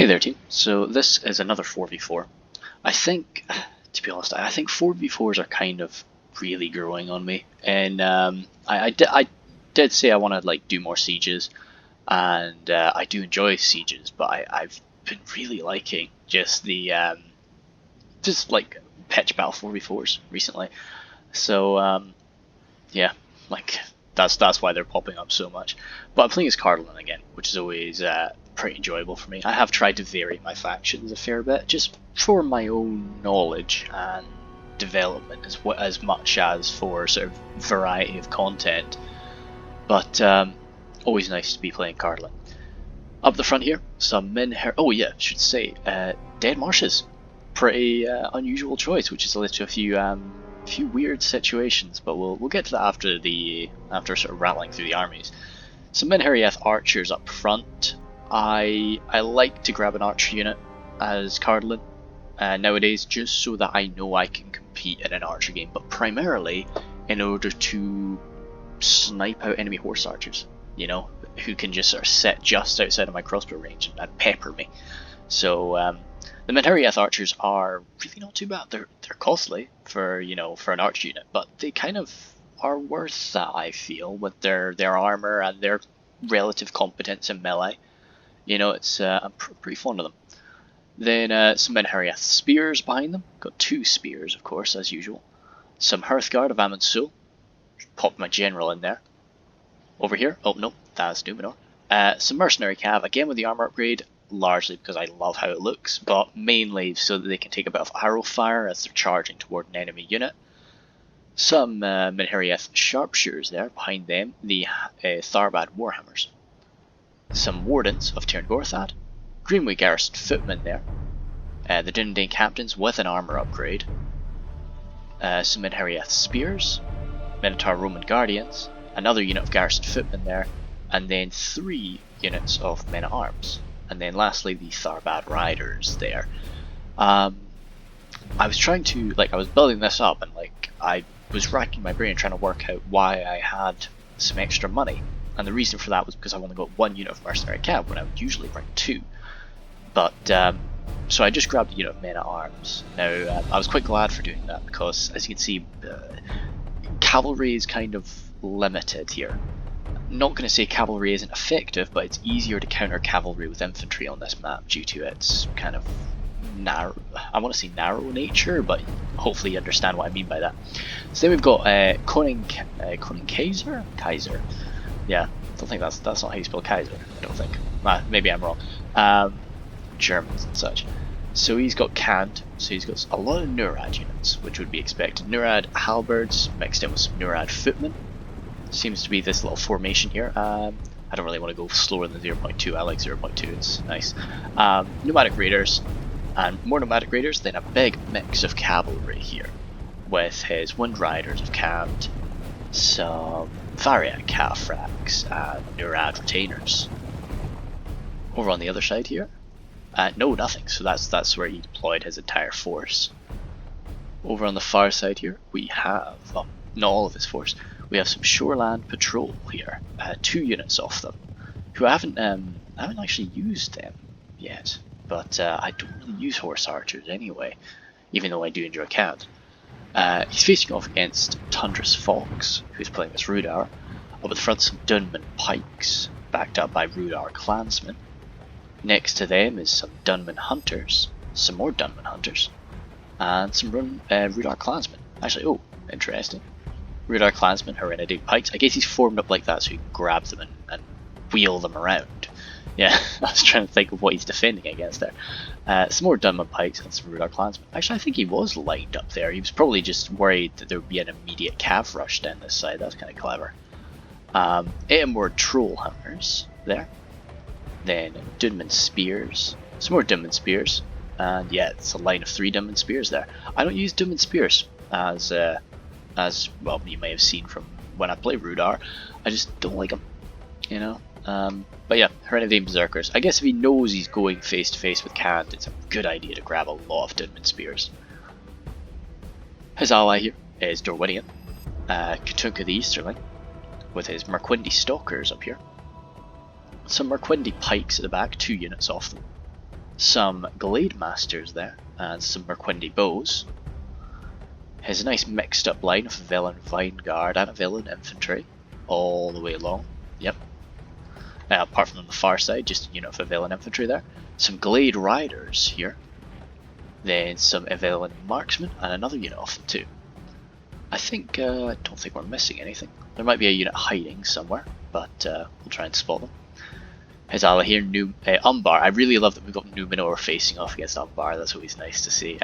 Hey there team, so this is another 4v4. I think, to be honest, I think 4v4s are kind of really growing on me, and I did say I want to like do more sieges, and I do enjoy sieges, but I've been really liking just the just like pitch battle 4v4s recently. So yeah, like that's why they're popping up so much. But I'm playing as Cardolan again, which is always pretty enjoyable for me. I have tried to vary my factions a fair bit, just for my own knowledge and development, as much as for sort of variety of content. But always nice to be playing Cardolan. Up the front here, some oh yeah, should say Dead Marshes. Pretty unusual choice, which has led to a few weird situations, but we'll get to that after sort of rattling through the armies. Some Minharieth archers up front. I like to grab an archer unit as Cardolan nowadays, just so that I know I can compete in an archer game, but primarily in order to snipe out enemy horse archers, you know, who can just sort of sit just outside of my crossbow range and pepper me. So the Minharieth archers are really not too bad. They're costly for for an archer unit, but they kind of are worth that, I feel, with their armor and their relative competence in melee. You know, it's I'm pretty fond of them. Then some Minharieth spears behind them. Got two spears, of course, as usual. Some Hearthguard of Amon's Soul. Popped my general in there. Over here, oh no, that's Numenor. Some Mercenary Cav, again with the armor upgrade, largely because I love how it looks, but mainly so that they can take a bit of arrow fire as they're charging toward an enemy unit. Some Minharieth Sharpshooters there, behind them, the Tharbad Warhammers. Some Wardens of Tirn Gorthad, Greenway Garrison Footmen there, the Dundane Captains with an armor upgrade, some Minharieth Spears, Minotaur Roman Guardians, another unit of Garrison Footmen there, and then 3 units of Men at Arms, and then lastly the Tharbad Riders there. I was trying to, I was building this up, and I was racking my brain trying to work out why I had some extra money. And the reason for that was because I only got 1 unit of Mercenary Cav when I would usually bring 2. But, so I just grabbed a unit of Men at Arms. Now, I was quite glad for doing that because, as you can see, cavalry is kind of limited here. I'm not going to say cavalry isn't effective, but it's easier to counter cavalry with infantry on this map due to its kind of narrow, I want to say narrow nature, but hopefully you understand what I mean by that. So then we've got Kaiser? Yeah, I don't think that's not how you spell Kaiser, I don't think. Maybe I'm wrong. Germans and such. So he's got Khand, so he's got a lot of Nurad units, which would be expected. Nurad halberds mixed in with some Nurad footmen. Seems to be this little formation here. I don't really want to go slower than 0.2, I like 0.2, it's nice. Nomadic Raiders, and more Nomadic Raiders, then a big mix of cavalry here, with his Wind Riders of Khand, some Variat Cataphracts, and Nurad Retainers. Over on the other side here, no, nothing, so that's where he deployed his entire force. Over on the far side here, we have, well, not all of his force, we have some Shoreland Patrol here, 2 units of them, who I haven't actually used them yet, but I don't really use horse archers anyway, even though I do enjoy Khand. He's facing off against Tundra's Fox, who's playing as Rudar. Up at the front, some Dunman Pikes, backed up by Rudar Clansmen. Next to them is some Dunman Hunters, some more Dunman Hunters, and some Rudar Clansmen. Actually, oh, interesting. Rudar Clansmen, Hereditary Pikes. I guess he's formed up like that so you can grab them and wheel them around. Yeah, I was trying to think of what he's defending against there. Some more Dunman Pikes and some Rudar Clansmen. Actually, I think he was lined up there. He was probably just worried that there would be an immediate cav rush down this side. That's kind of clever. 8 more Troll Hunters there. Then Dunman Spears. Some more Dunman Spears. And yeah, it's a line of 3 Dunman Spears there. I don't use Dunman Spears as well, you may have seen from when I play Rudar. I just don't like them, you know. But yeah, Hereditary Berserkers. I guess if he knows he's going face to face with Khand, it's a good idea to grab a lot of Dunman Spears. His ally here is Dorwinion, Katunka the Easterling, with his Merquindi Stalkers up here. Some Merquindi Pikes at the back, 2 units off them. some Glade Masters there, and some Merquindi Bows. Has a nice mixed up line of a Villain Vine Guard and a Villain Infantry all the way along. Yep. Apart from on the far side, just a unit of a Villain Infantry there. Some Glade Riders here. Then some Villain Marksmen and another unit of them too. I don't think we're missing anything. There might be a unit hiding somewhere, but we'll try and spot them. His ally here, Umbar. I really love that we've got Numenor facing off against Umbar. That's always nice to see.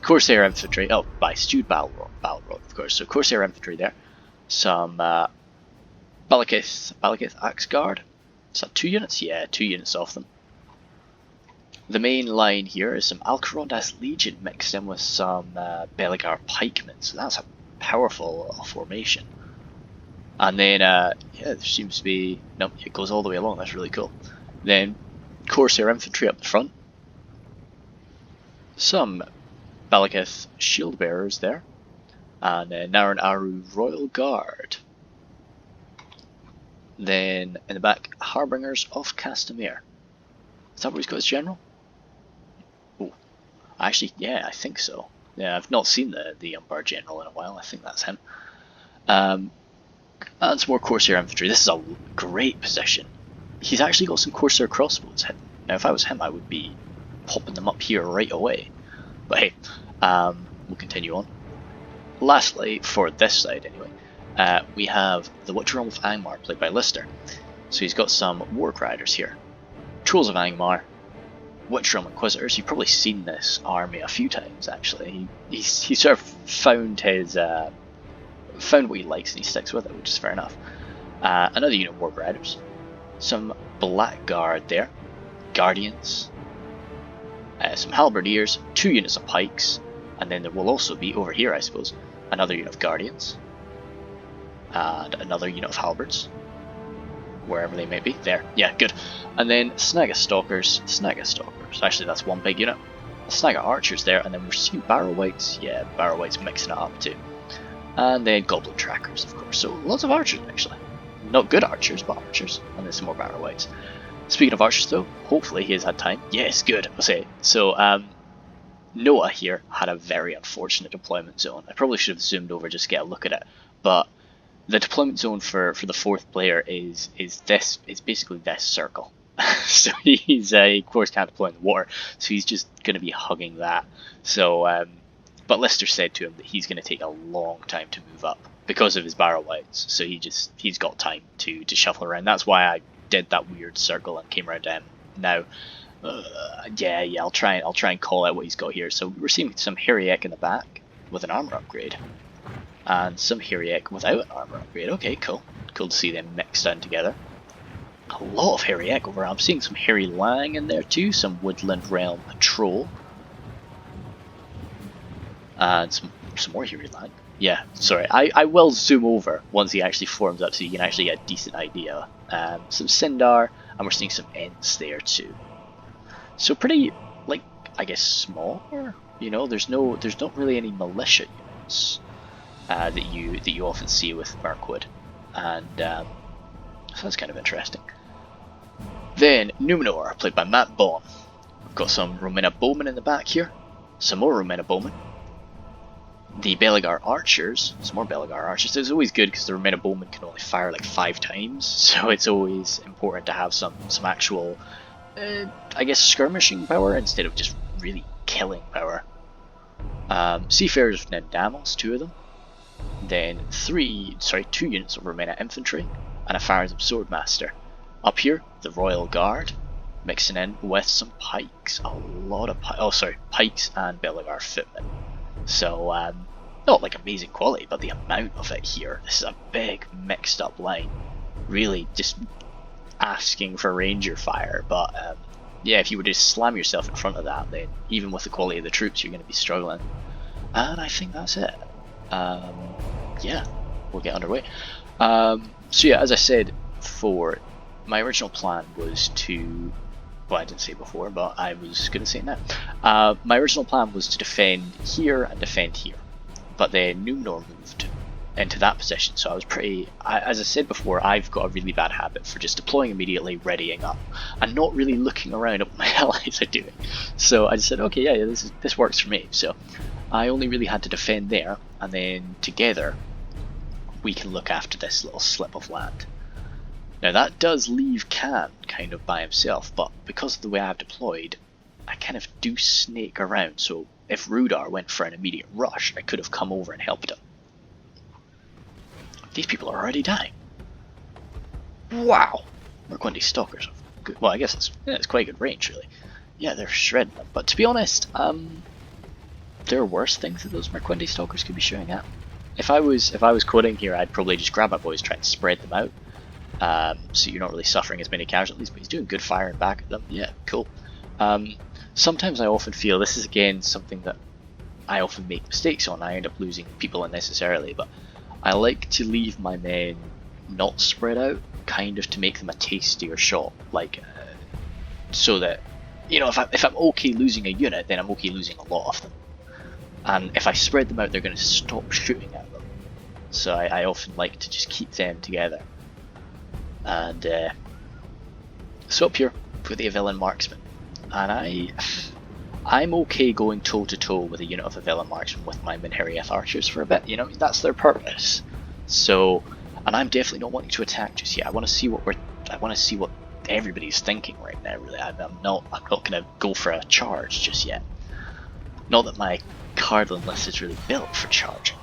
Corsair Infantry. Oh, by Stewed Battle Road, of course. So Corsair Infantry there. Some Balakith Axe Guard. Is that 2 units? Yeah, 2 units of them. The main line here is some Alcarondas Legion mixed in with some Beligar Pikemen. So that's a powerful formation. And then, yeah, there seems to be... No, it goes all the way along. That's really cool. Then, Corsair Infantry up the front. Some Balakith Shield Bearers there. And Naran Aru Royal Guard. Then, in the back, Harbingers of Castamere. Is that where he's got his general? Oh, actually, yeah, I think so. Yeah, I've not seen the Umbar general in a while. I think that's him. And some more Corsair Infantry. This is a great position. He's actually got some Corsair crossbows hidden. Now, if I was him, I would be popping them up here right away. But hey, we'll continue on. Lastly, for this side anyway, we have the Witch Realm of Angmar, played by Lister. So he's got some Warg Riders here. Trolls of Angmar, Witch Realm Inquisitors. You've probably seen this army a few times, actually. He sort of found his... found what he likes and he sticks with it, which is fair enough. Another unit of Warg Riders. Some Blackguard there. Guardians. Some Halberdiers. 2 units of Pikes. And then there will also be, over here I suppose, another unit of Guardians. And another unit of Halberds. Wherever they may be. There. Yeah, good. And then Snaga Stalkers. Actually, that's one big unit. Snaga Archers there. And then we're seeing Barrow Wights. Yeah, Barrow Wights mixing it up too. And then Goblin Trackers, of course. So lots of archers, actually. Not good archers, but archers. And then some more Barrow Wights. Speaking of archers, though, hopefully he has had time. Yes, good. Okay, so Noah here had a very unfortunate deployment zone. I probably should have zoomed over just to get a look at it. But the deployment zone for the 4th player is basically this circle. So he's, of course, can't deploy in the water. So he's just going to be hugging that. So... But Lister said to him that he's going to take a long time to move up because of his Barrow Wights. So he's got time to shuffle around. That's why I did that weird circle and came around to him. Now, yeah, I'll try and call out what he's got here. So we're seeing some Heriek in the back with an armor upgrade, and some Heriek without an armor upgrade. Okay, cool to see them mixed down together. A lot of Heriek over. I'm seeing some Harry Lang in there too. Some Woodland Realm Patrol. And some more Harry Lang. Yeah, sorry, I will zoom over once he actually forms up so you can actually get a decent idea. Some Sindar, and we're seeing some Ents there too. So pretty, like, I guess smaller. You know, there's not really any militia units that you often see with Mirkwood, and so that's kind of interesting. Then Numenor, played by Matt Bond. We've got some Romena Bowmen in the back here. Some more Romena Bowmen. The Beligar Archers, some more Beligar Archers. It's always good because the Romena Bowmen can only fire like 5 times, so it's always important to have some actual, I guess, skirmishing power instead of just really killing power. Seafarers of Nendamos, 2 of them. Then 2 units of Romena Infantry, and a Pharism Swordmaster. Up here, the Royal Guard, mixing in with some Pikes. A lot of Pikes and Beligar Footmen. So, not like amazing quality, but the amount of it here. This is a big mixed up line. Really just asking for ranger fire, but yeah, if you were to slam yourself in front of that, then even with the quality of the troops, you're going to be struggling. And I think that's it. Yeah, we'll get underway. So yeah, as I said before, my original plan was to... Well, I didn't say it before, but I was going to say it now. My original plan was to defend here and defend here, but then Numenor moved into that position. So I was pretty, as I said before, I've got a really bad habit for just deploying immediately, readying up, and not really looking around at what my allies are doing. So I just said, okay, yeah, this works for me. So I only really had to defend there, and then together we can look after this little slip of land. Now that does leave Khand kind of by himself, but because of the way I've deployed, I kind of do snake around, so if Rudar went for an immediate rush, I could have come over and helped him. These people are already dying. Wow! Merquindi Stalkers. Good. Well, I guess it's quite good range, really. Yeah, they're shredding them. But to be honest, there are worse things that those Merquindi Stalkers could be shooting at. If I was quoting here, I'd probably just grab my boys, try and spread them out, so you're not really suffering as many casualties. But he's doing good firing back at them. Yeah, cool. Sometimes I often feel this is again something that I often make mistakes on. I end up losing people unnecessarily, but I like to leave my men not spread out, kind of to make them a tastier shot, like so that, you know, if I'm okay losing a unit, then I'm okay losing a lot of them. And if I spread them out, they're going to stop shooting at them. So I often like to just keep them together. And so up here, with the Avellan Marksman, and I'm okay going toe to toe with a unit of Avellan Marksman with my Minheriath Archers for a bit. You know, that's their purpose. So, and I'm definitely not wanting to attack just yet. I want to see what everybody's thinking right now. Really, I'm not going to go for a charge just yet. Not that my Cardolan list is really built for charging.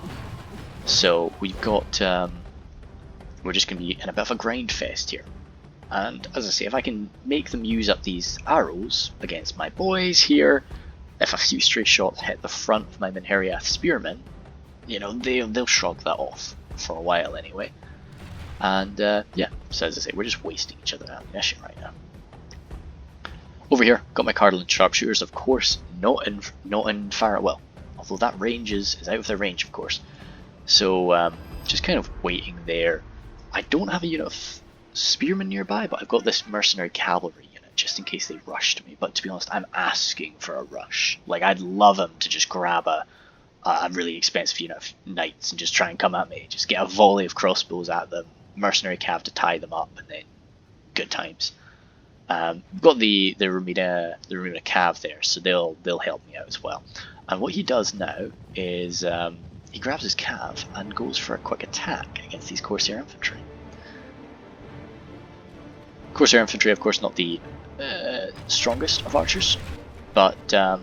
So we've got, we're just going to be in a bit of a grind fest here. And as I say, if I can make them use up these arrows against my boys here, if a few stray shots hit the front of my Minheriath Spearmen, you know, they'll shrug that off for a while anyway. And yeah, so as I say, we're just wasting each other's ammunition right now. Over here, got my Cardolan Sharpshooters, of course, not in fire, well, although that range is out of their range, of course. So just kind of waiting there. I don't have a unit of spearmen nearby, but I've got this mercenary cavalry unit just in case they rush to me. But to be honest, I'm asking for a rush. Like, I'd love them to just grab a really expensive unit of knights and just try and come at me, just get a volley of crossbows at them, mercenary cav to tie them up, and then good times. We've got the Rumina cav there, so they'll help me out as well. And what he does now is he grabs his cav and goes for a quick attack against these Corsair infantry. Corsair infantry, of course, not the strongest of archers, but yeah,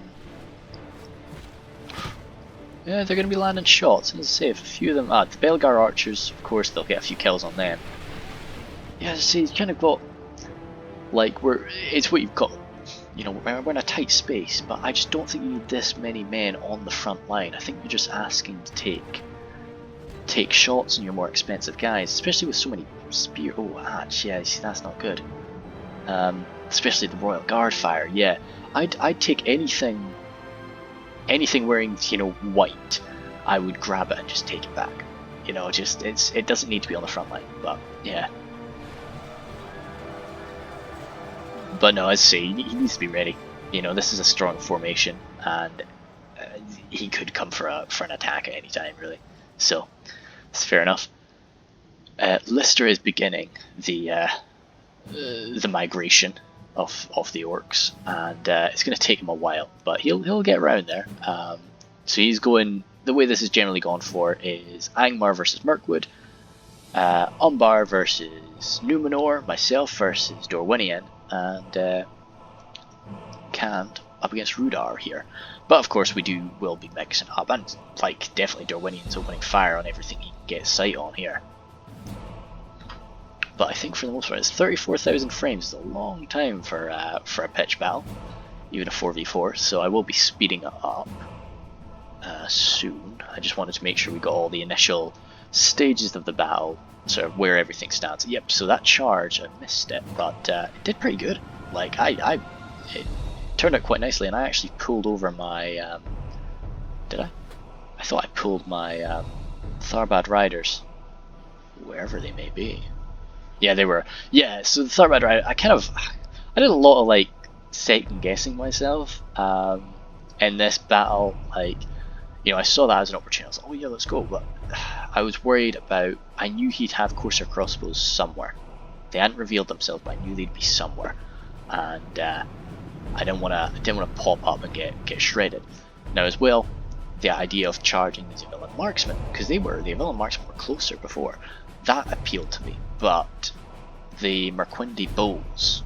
they're going to be landing shots. And as I say, if a few of them, the Belgar archers, of course, they'll get a few kills on them. Yeah, as I say, it's kind of got, like, it's what you've got. You know, we're in a tight space, but I just don't think you need this many men on the front line. I think you're just asking to take shots on your more expensive guys, especially with so many spear. Oh, yeah, see, that's not good. Especially the Royal Guard fire. Yeah, I'd take anything wearing, you know, white. I would grab it and just take it back. You know, just it doesn't need to be on the front line, but yeah. But no, as I say, he needs to be ready. You know, this is a strong formation, and he could come for an attack at any time, really. So it's fair enough. Lister is beginning the migration of the orcs, and it's going to take him a while, but he'll get around there. So he's going. The way this is generally gone for is Angmar versus Mirkwood, Umbar versus Numenor, myself versus Dorwinion, and Khand up against Rudar here. But of course we will be mixing up, and like definitely Dorwinion's opening fire on everything he can get sight on here. But I think for the most part, it's 34,000 frames. It's a long time for a pitch battle, even a 4v4. So I will be speeding it up soon. I just wanted to make sure we got all the initial stages of the battle, sort of where everything stands. Yep. So that charge, I missed it, but it did pretty good. Like it turned out quite nicely, and I actually pulled over my. Did I? I thought I pulled my Tharbad riders, wherever they may be. Yeah, they were. Yeah, so the Tharbad rider, I did a lot of like second guessing myself in this battle. Like, you know, I saw that as an opportunity. I was like, oh yeah, let's go. But I was worried about. I knew he'd have Corsair crossbows somewhere. They hadn't revealed themselves, but I knew they'd be somewhere, and I didn't want to pop up and get shredded. Now as well, the idea of charging these villain marksmen, because the villain marksmen were closer before, that appealed to me. But the Merquindi bows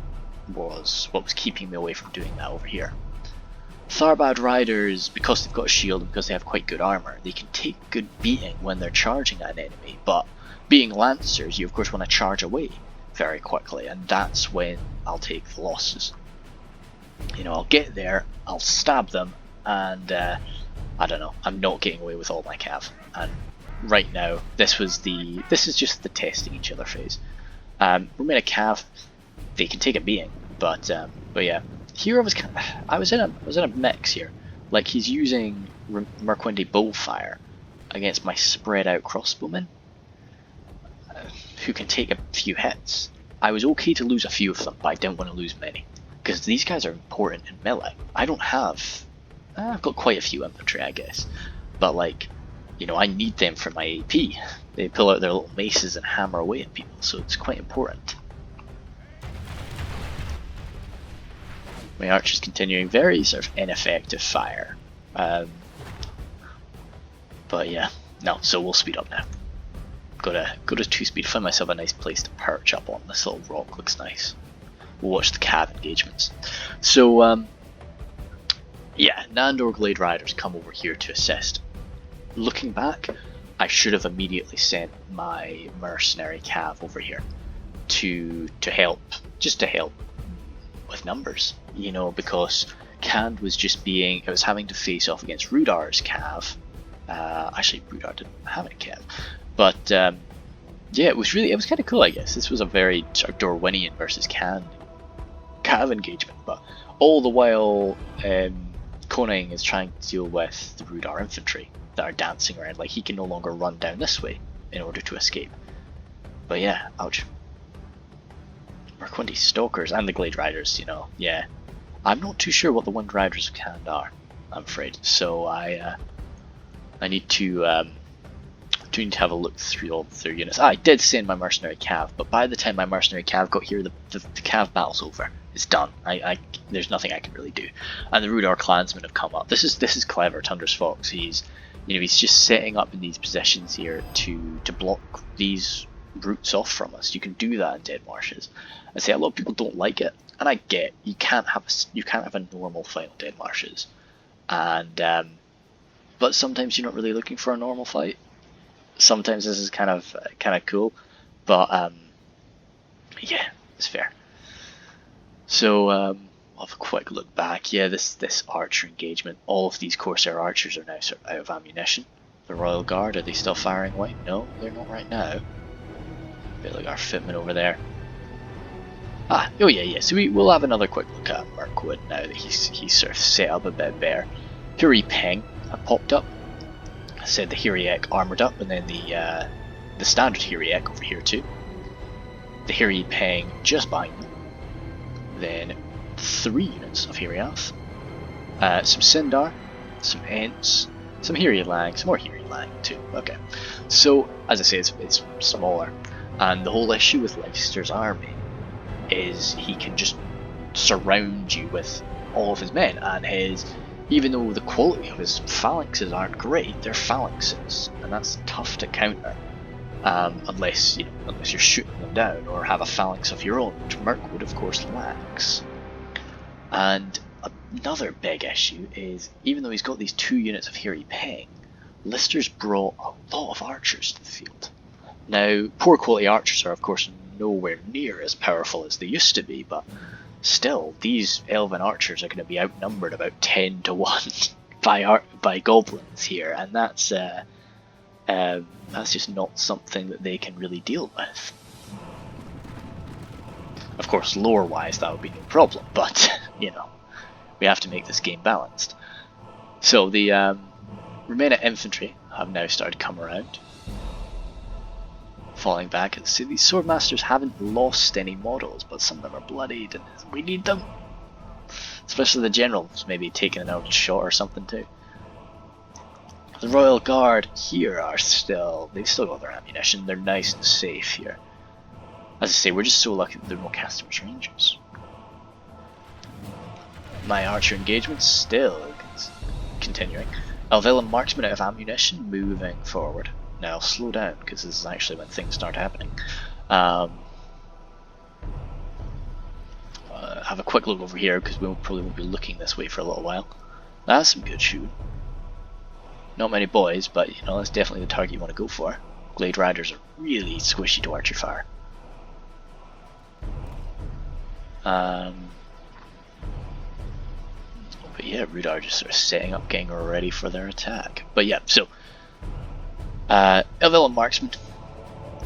was what was keeping me away from doing that over here. Tharbad riders, because they've got a shield and because they have quite good armor, they can take good beating when they're charging at an enemy, but being lancers, you of course want to charge away very quickly, and that's when I'll take the losses. You know, I'll get there, I'll stab them, and I don't know, I'm not getting away with all my cav. And right now, this is just the testing each other phase. We made a cav, they can take a beating, but yeah. Here I was in a mix here. Like, he's using Merquindi Bowfire against my spread out crossbowmen, who can take a few hits. I was okay to lose a few of them, but I didn't want to lose many, because these guys are important in melee. I've got quite a few infantry, I guess, but like, you know, I need them for my AP. They pull out their little maces and hammer away at people, so it's quite important. My archers continuing very sort of ineffective fire. But yeah, no, so we'll speed up now. Go to 2-speed, find myself a nice place to perch up on. This little rock looks nice. We'll watch the cav engagements. So, yeah, Nandor Glade Riders come over here to assist. Looking back, I should have immediately sent my mercenary cav over here to help, just to help with numbers, you know, because Khand was having to face off against Rudar's cav. Actually, Rudar didn't have any cav, but yeah, it was kind of cool, I guess. This was a very sort of Dorwinion versus Khand cav engagement, but all the while Konang is trying to deal with the Rudar infantry that are dancing around. Like, he can no longer run down this way in order to escape. But yeah, ouch. Merquindi Stalkers and the Glade Riders, you know, yeah. I'm not too sure what the Wind Riders of Khand are, I'm afraid. So I need to have a look through all their units. I did send my mercenary cav, but by the time my mercenary cav got here, the cav battle's over. It's done. There's nothing I can really do. And the Rudar clansmen have come up. This is clever, Tundra's Fox. He's just setting up in these positions here to block these routes off from us. You can do that in Dead Marshes. I say a lot of people don't like it, and I get you can't have a normal fight on Dead Marshes, and but sometimes you're not really looking for a normal fight. Sometimes this is kind of cool, but yeah, it's fair. So I'll have a quick look back. Yeah, this archer engagement. All of these Corsair archers are now sort of out of ammunition. The Royal Guard, are they still firing away? No, they're not right now. Bit like our fitman over there. Oh yeah. So we'll have another quick look at Mirkwood now that he's sort of set up a bit better. Huri Peng have popped up. I said the Hiriek armoured up, and then the standard Hiriek over here too. The Hiri Peng just behind them. Then 3 units of Hiriath. Some Sindar, some Ents, some Hiri Lang, some more Hiri Lang too. Okay. So as I say, it's smaller. And the whole issue with Leicester's army is he can just surround you with all of his men, and even though the quality of his phalanxes aren't great, they're phalanxes, and that's tough to counter, unless you're shooting them down or have a phalanx of your own, which Mirkwood of course lacks. And another big issue is, even though he's got these 2 units of Hiri Peng, Leicester's brought a lot of archers to the field. Now, poor quality archers are of course nowhere near as powerful as they used to be, but still, these elven archers are going to be outnumbered about 10 to 1 by goblins here, and that's just not something that they can really deal with. Of course, lore-wise, that would be no problem, but you know, we have to make this game balanced. So the Remaining infantry have now started to come around. Falling back, and see, these swordmasters haven't lost any models, but some of them are bloodied, and we need them. Especially the generals, maybe taking an old shot or something too. The Royal Guard here are they've still got their ammunition, they're nice and safe here. As I say, we're just so lucky that there are no customers rangers. My archer engagement still continuing. Elvilla marksman out of ammunition, moving forward. Now slow down, because this is actually when things start happening. Have a quick look over here, because we probably won't be looking this way for a little while. That's some good shooting. Not many boys, but you know, that's definitely the target you want to go for. Glade Riders are really squishy to archer fire. But yeah, Rudar just sort of setting up, getting ready for their attack. But yeah, so Elvilla marksmen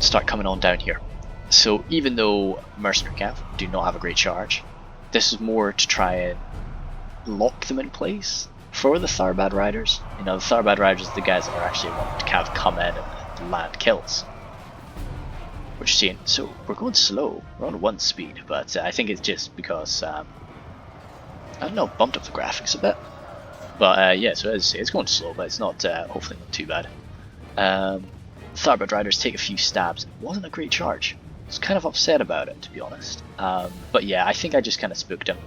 start coming on down here. So even though Mercenary Cav do not have a great charge, this is more to try and lock them in place for the Tharbad Riders. You know, the Tharbad Riders are the guys that are actually wanting to kind of come in and land kills. Which you're seeing, so we're going slow, we're on 1 speed, but I think it's just because, I don't know, bumped up the graphics a bit. But yeah, so as I say, it's going slow, but it's not, hopefully not too bad. Tharbad Riders take a few stabs. It wasn't a great charge. I was kind of upset about it, to be honest. But yeah, I think I just kind of spooked him.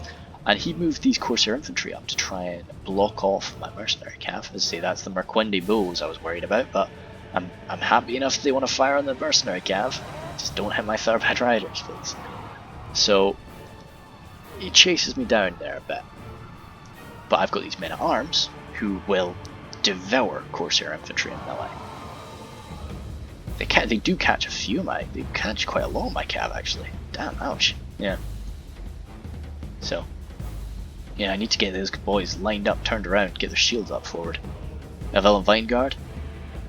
And he moved these Corsair infantry up to try and block off my mercenary cav. As I say, that's the Merquendi bows I was worried about, but I'm happy enough if they want to fire on the mercenary cav. Just don't hit my Tharbad Riders, please. So he chases me down there a bit. But I've got these men at arms who will devour Corsair infantry in melee. They do catch a few of they catch quite a lot of my cav actually. Damn, ouch. Yeah. So yeah, I need to get those boys lined up, turned around, get their shields up forward. A Villain Vineguard.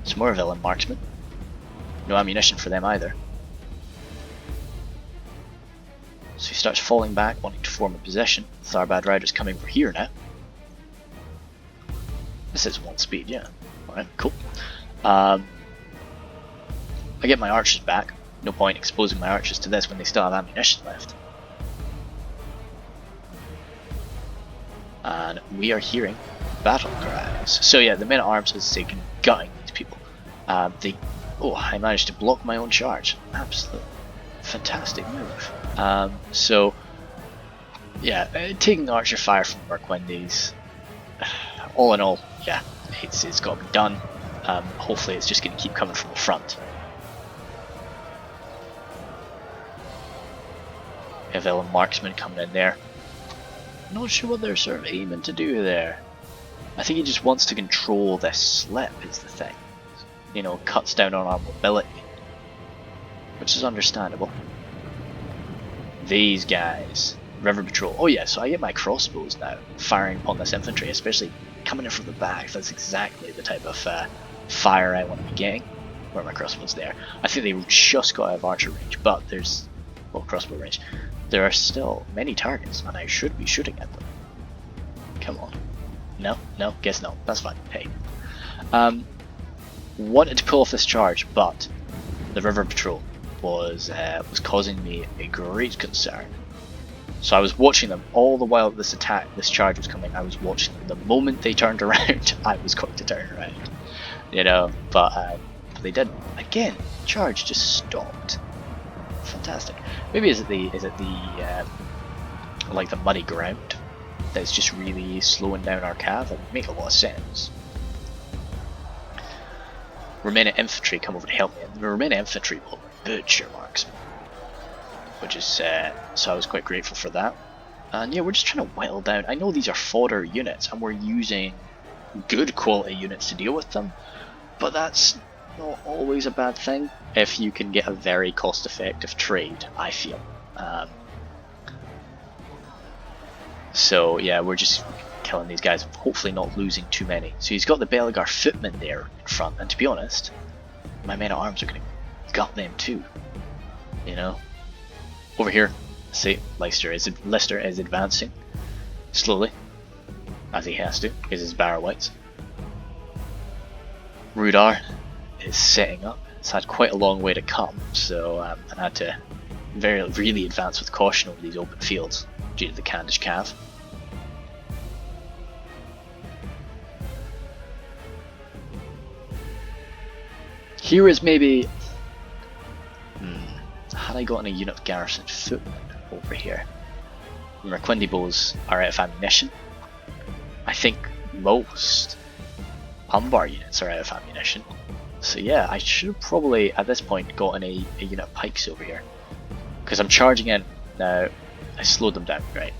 Some more Villain Marksmen. No ammunition for them either. So he starts falling back, wanting to form a position. Tharbad Riders coming over here now. This is 1 speed, yeah. Alright, cool. I get my archers back. No point exposing my archers to this when they still have ammunition left. And we are hearing battle cries. So yeah, the men at arms is taken gutting these people. I managed to block my own charge. Absolute fantastic move. So yeah, taking the archer fire from Merquendi's. All in all, yeah, it's got to be done. Hopefully, it's just going to keep coming from the front. We have Villain Marksman coming in there. Not sure what they're sort of aiming to do there. I think he just wants to control this slip is the thing. You know, cuts down on our mobility. Which is understandable. These guys. River Patrol. Oh yeah, so I get my crossbows now. Firing upon this infantry, especially coming in from the back. That's exactly the type of fire I want to be getting. Where are my crossbows there? I think they just got out of archer range, but there's... well, crossbow range. There are still many targets, and I should be shooting at them. Come on. No? No? Guess no. That's fine. Hey. Wanted to pull off this charge, but the River Patrol was causing me a great concern. So I was watching them all the while this charge was coming. I was watching them. The moment they turned around, I was going to turn around. You know, but they didn't. Again, charge just stopped. Fantastic. Maybe is it the like the muddy ground that's just really slowing down our cav? It would make a lot of sense. Remaining infantry come over to help me. The remaining infantry will butcher marksmen, which is so I was quite grateful for that. And yeah, we're just trying to whittle down. I know these are fodder units, and we're using good quality units to deal with them, but that's not always a bad thing if you can get a very cost-effective trade, I feel. So yeah, we're just killing these guys, hopefully not losing too many. So he's got the Beligar footmen there in front, and to be honest, my men at arms are going to gut them too. You know, over here, see, Lister is advancing slowly, as he has to, because his Barrow Whites. Rudar is setting up. It's had quite a long way to come, so I had to really advance with caution over these open fields due to the Khandish Cav. Here is maybe... had I gotten a unit of garrison footmen over here? Remember, Quindy bows are out of ammunition. I think most Umbar units are out of ammunition. So yeah, I should have probably at this point gotten a unit of pikes over here. Because I'm charging in. Now, I slowed them down, right?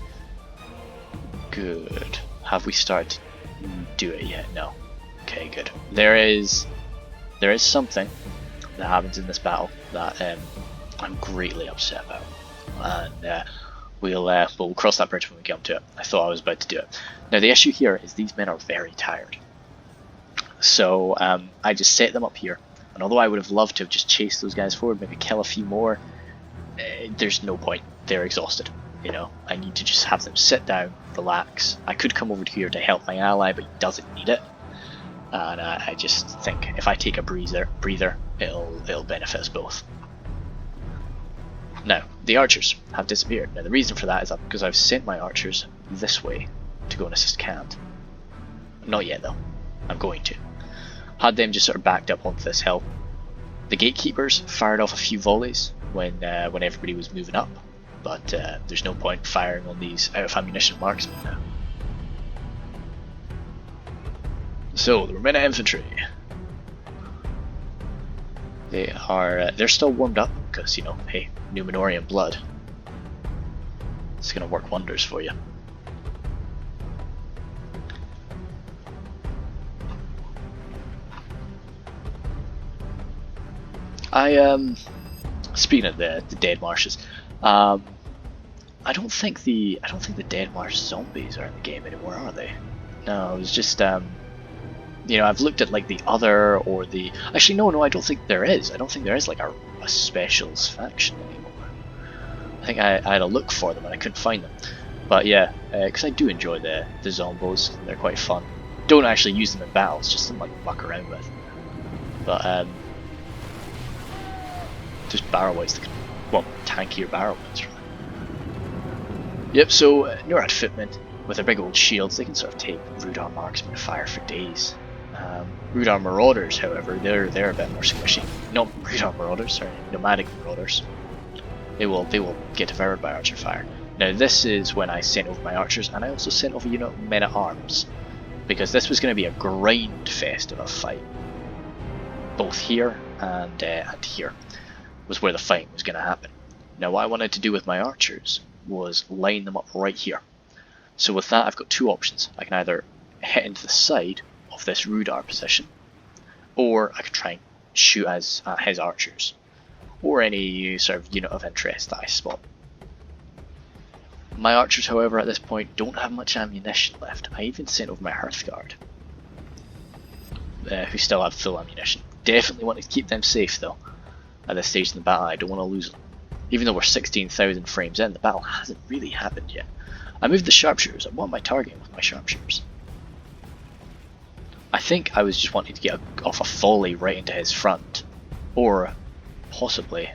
Good. Have we started to do it yet? No. Okay, good. There is something that happens in this battle that I'm greatly upset about. And we'll cross that bridge when we come to it. I thought I was about to do it. Now the issue here is these men are very tired. So I just set them up here, and although I would have loved to have just chased those guys forward, maybe kill a few more, there's no point. They're exhausted. You know, I need to just have them sit down, relax. I could come over here to help my ally, but he doesn't need it. And I just think if I take a breather, it'll benefit us both. Now, the archers have disappeared. Now the reason for that is because I've sent my archers this way to go and assist Khand. Not yet though. I'm going to. Had them just sort of backed up onto this hill. The gatekeepers fired off a few volleys when everybody was moving up, but there's no point firing on these out of ammunition marksmen now. So the Romana infantry. They're still warmed up because, you know, hey, Numenorian blood. It's gonna work wonders for you. Speaking of the Dead Marshes, I don't think the Dead Marsh zombies are in the game anymore, are they? No, it was just you know, I've looked at like the other or the actually no, I don't think there is. I don't think there is like a specials faction anymore. I think I had a look for them and I couldn't find them. But yeah, because I do enjoy the zombos. They're quite fun. Don't actually use them in battles, just to like muck around with. But just barrelwights, well, tankier barrelwights. Yep, so Nurad footmen with their big old shields, they can sort of take Rudar marksmen fire for days. Rudar marauders, however, they're a bit more squishy. Not Rudar marauders, sorry, nomadic marauders. They will get devoured by archer fire. Now this is when I sent over my archers, and I also sent over a unit of men at arms, because this was going to be a grind fest of a fight. Both here and here was where the fighting was going to happen. Now what I wanted to do with my archers was line them up right here. So with that I've got two options. I can either hit into the side of this Rudar position, or I could try and shoot as his archers, or any sort of unit of interest that I spot. My archers, however, at this point don't have much ammunition left. I even sent over my Hearthguard, who still have full ammunition. Definitely want to keep them safe though. At this stage in the battle, I don't want to lose them. Even though we're 16,000 frames in, the battle hasn't really happened yet. I moved the sharpshooters. What am I targeting with my sharpshooters? I think I was just wanting to get off a volley right into his front, or possibly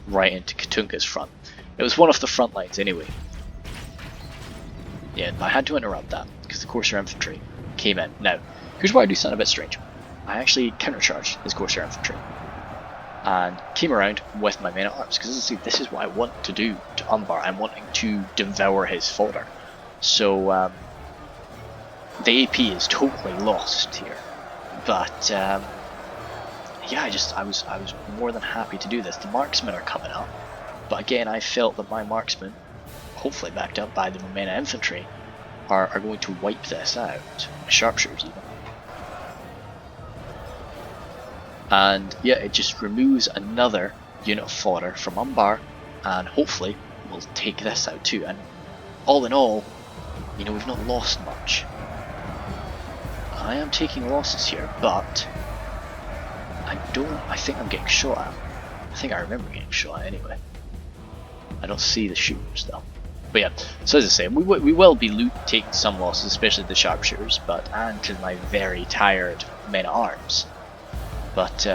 right into Katunka's front. It was one of the front lines anyway. Yeah, I had to interrupt that because the Corsair infantry came in. Now, here's where I do something a bit strange. I actually countercharged his Corsair infantry and came around with my men at arms, because as I say, this is what I want to do to Umbar. I'm wanting to devour his fodder. So the AP is totally lost here, but yeah, I was more than happy to do this. The marksmen are coming up, but again, I felt that my marksmen, hopefully backed up by the Romana infantry, are going to wipe this out. My sharpshooters even. And yeah, it just removes another unit of fodder from Umbar, and hopefully we'll take this out too. And all in all, you know, we've not lost much. I am taking losses here, but I think I'm getting shot at. I think I remember getting shot at anyway. I don't see the shooters though. But yeah, so as I say, we will be taking some losses, especially the sharpshooters, and to my very tired men at arms. But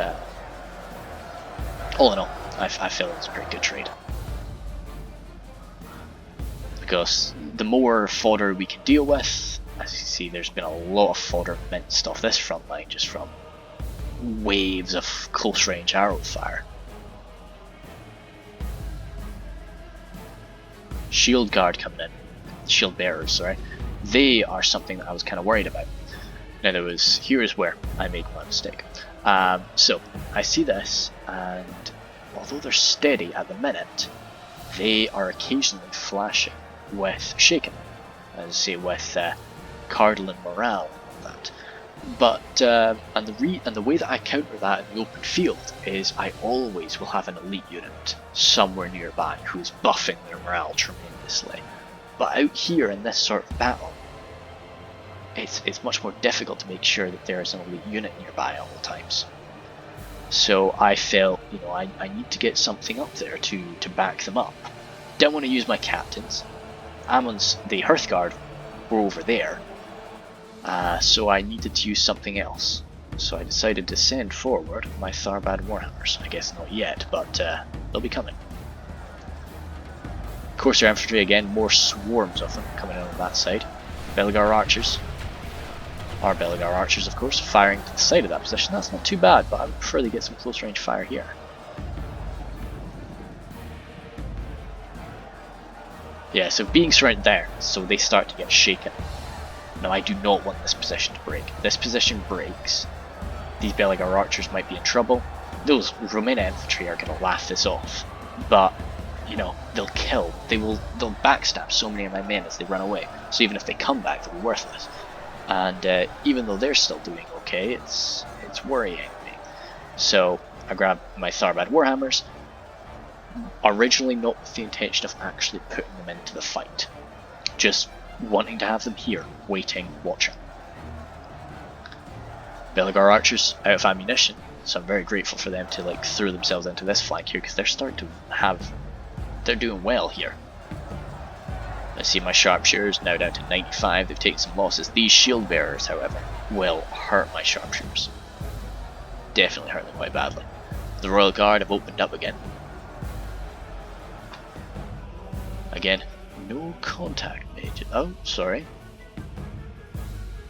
all in all, I feel it's a pretty good trade. Because the more fodder we can deal with, as you see, there's been a lot of fodder minced off this front line just from waves of close range arrow fire. Shield guard coming in, shield bearers, sorry. They are something that I was kind of worried about. Now here's where I made my mistake. So I see this, and although they're steady at the minute, they are occasionally flashing with shaken, as I say, with Cardolan morale and that. But and the way that I counter that in the open field is I always will have an elite unit somewhere nearby who is buffing their morale tremendously. But out here in this sort of battle, it's much more difficult to make sure that there is an elite unit nearby at all times. So I felt, I need to get something up there to back them up. Didn't want to use my captains. The Hearthguard were over there, so I needed to use something else. So I decided to send forward my Tharbad Warhammers. I guess not yet, but they'll be coming. Corsair Infantry again, more swarms of them coming in on that side. Belegar Archers. Our Belegar Archers, of course, firing to the side of that position. That's not too bad, but I would prefer to get some close range fire here. Yeah, so being surrounded there, so they start to get shaken. Now I do not want this position to break. This position breaks, these Belegar Archers might be in trouble. Those Romena infantry are going to laugh this off, but they'll kill. They'll backstab so many of my men as they run away. So even if they come back, they'll be worthless. And even though they're still doing okay, it's worrying me. So I grab my Tharbad Warhammers, originally not with the intention of actually putting them into the fight, just wanting to have them here, waiting, watching. Belegar Archers out of ammunition, so I'm very grateful for them to throw themselves into this flank here, because they're starting to they're doing well here. I see my Sharpshooters now down to 95, they've taken some losses. These Shield Bearers, however, will hurt my Sharpshooters. Definitely hurt them quite badly. The Royal Guard have opened up again. Again, no contact made. Oh, sorry.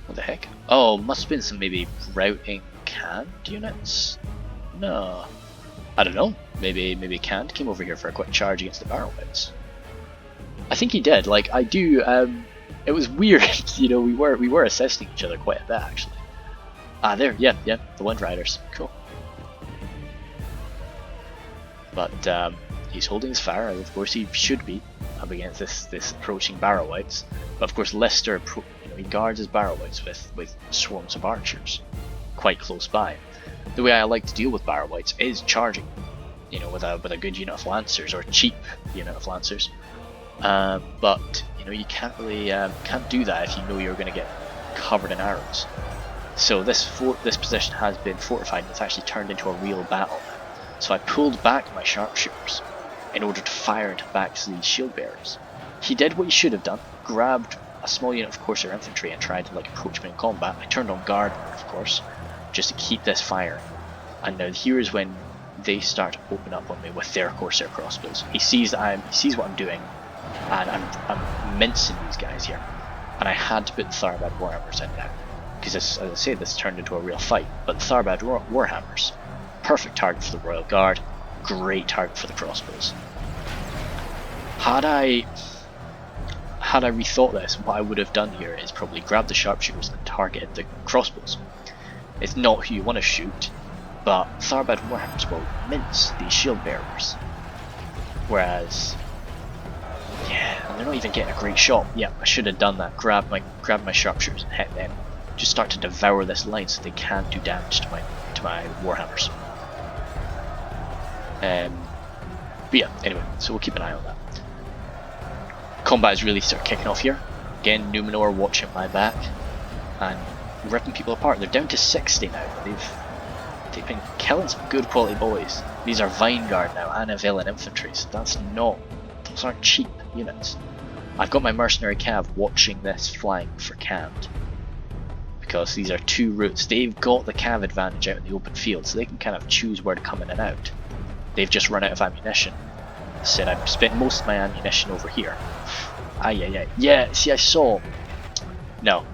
What the heck? Oh, must have been some maybe routing Khand units? No. I don't know. Maybe Khand came over here for a quick charge against the Barrowheads. I think he did. I do. It was weird. We were assisting each other quite a bit actually. Ah, there. Yeah. The Wind Riders. Cool. But he's holding his fire, as of course he should be, up against this approaching Barrowheads. But of course Lister, he guards his Barrowheads with swarms of archers, quite close by. The way I like to deal with Barrowheads is charging, with a good unit of Lancers or a cheap unit of Lancers. But you can't really can't do that if you know you're going to get covered in arrows. So this position has been fortified, and it's actually turned into a real battle now. So I pulled back my Sharpshooters in order to fire into back to these Shield Bearers. He did what he should have done, grabbed a small unit of Corsair Infantry and tried to approach me in combat. I turned on guard, of course, just to keep this fire. And now here's when they start to open up on me with their Corsair crossbows. He sees what I'm doing, and I'm mincing these guys here. And I had to put the Tharbad Warhammers in now, because as I say, this turned into a real fight. But the Tharbad Warhammers, perfect target for the Royal Guard, great target for the crossbows. Had I rethought this, what I would have done here is probably grab the Sharpshooters and target the crossbows. It's not who you want to shoot, but Tharbad Warhammers will mince these Shield Bearers. Whereas, yeah, and they're not even getting a great shot. Yeah, I should have done that. Grab my Sharpshooters and hit them. Just start to devour this line so they can't do damage to my Warhammers. But yeah, anyway, so we'll keep an eye on that. Combat is really start kicking off here. Again, Numenor watching my back and ripping people apart. They're down to 60 now. They've been killing some good quality boys. These are Vineguard now and Villain infantry, so those aren't cheap units. I've got my mercenary cav watching this flank for Khand, because these are two routes. They've got the cav advantage out in the open field, so they can kind of choose where to come in and out. They've just run out of ammunition. Said I've spent most of my ammunition over here. Yeah, see, I saw. No.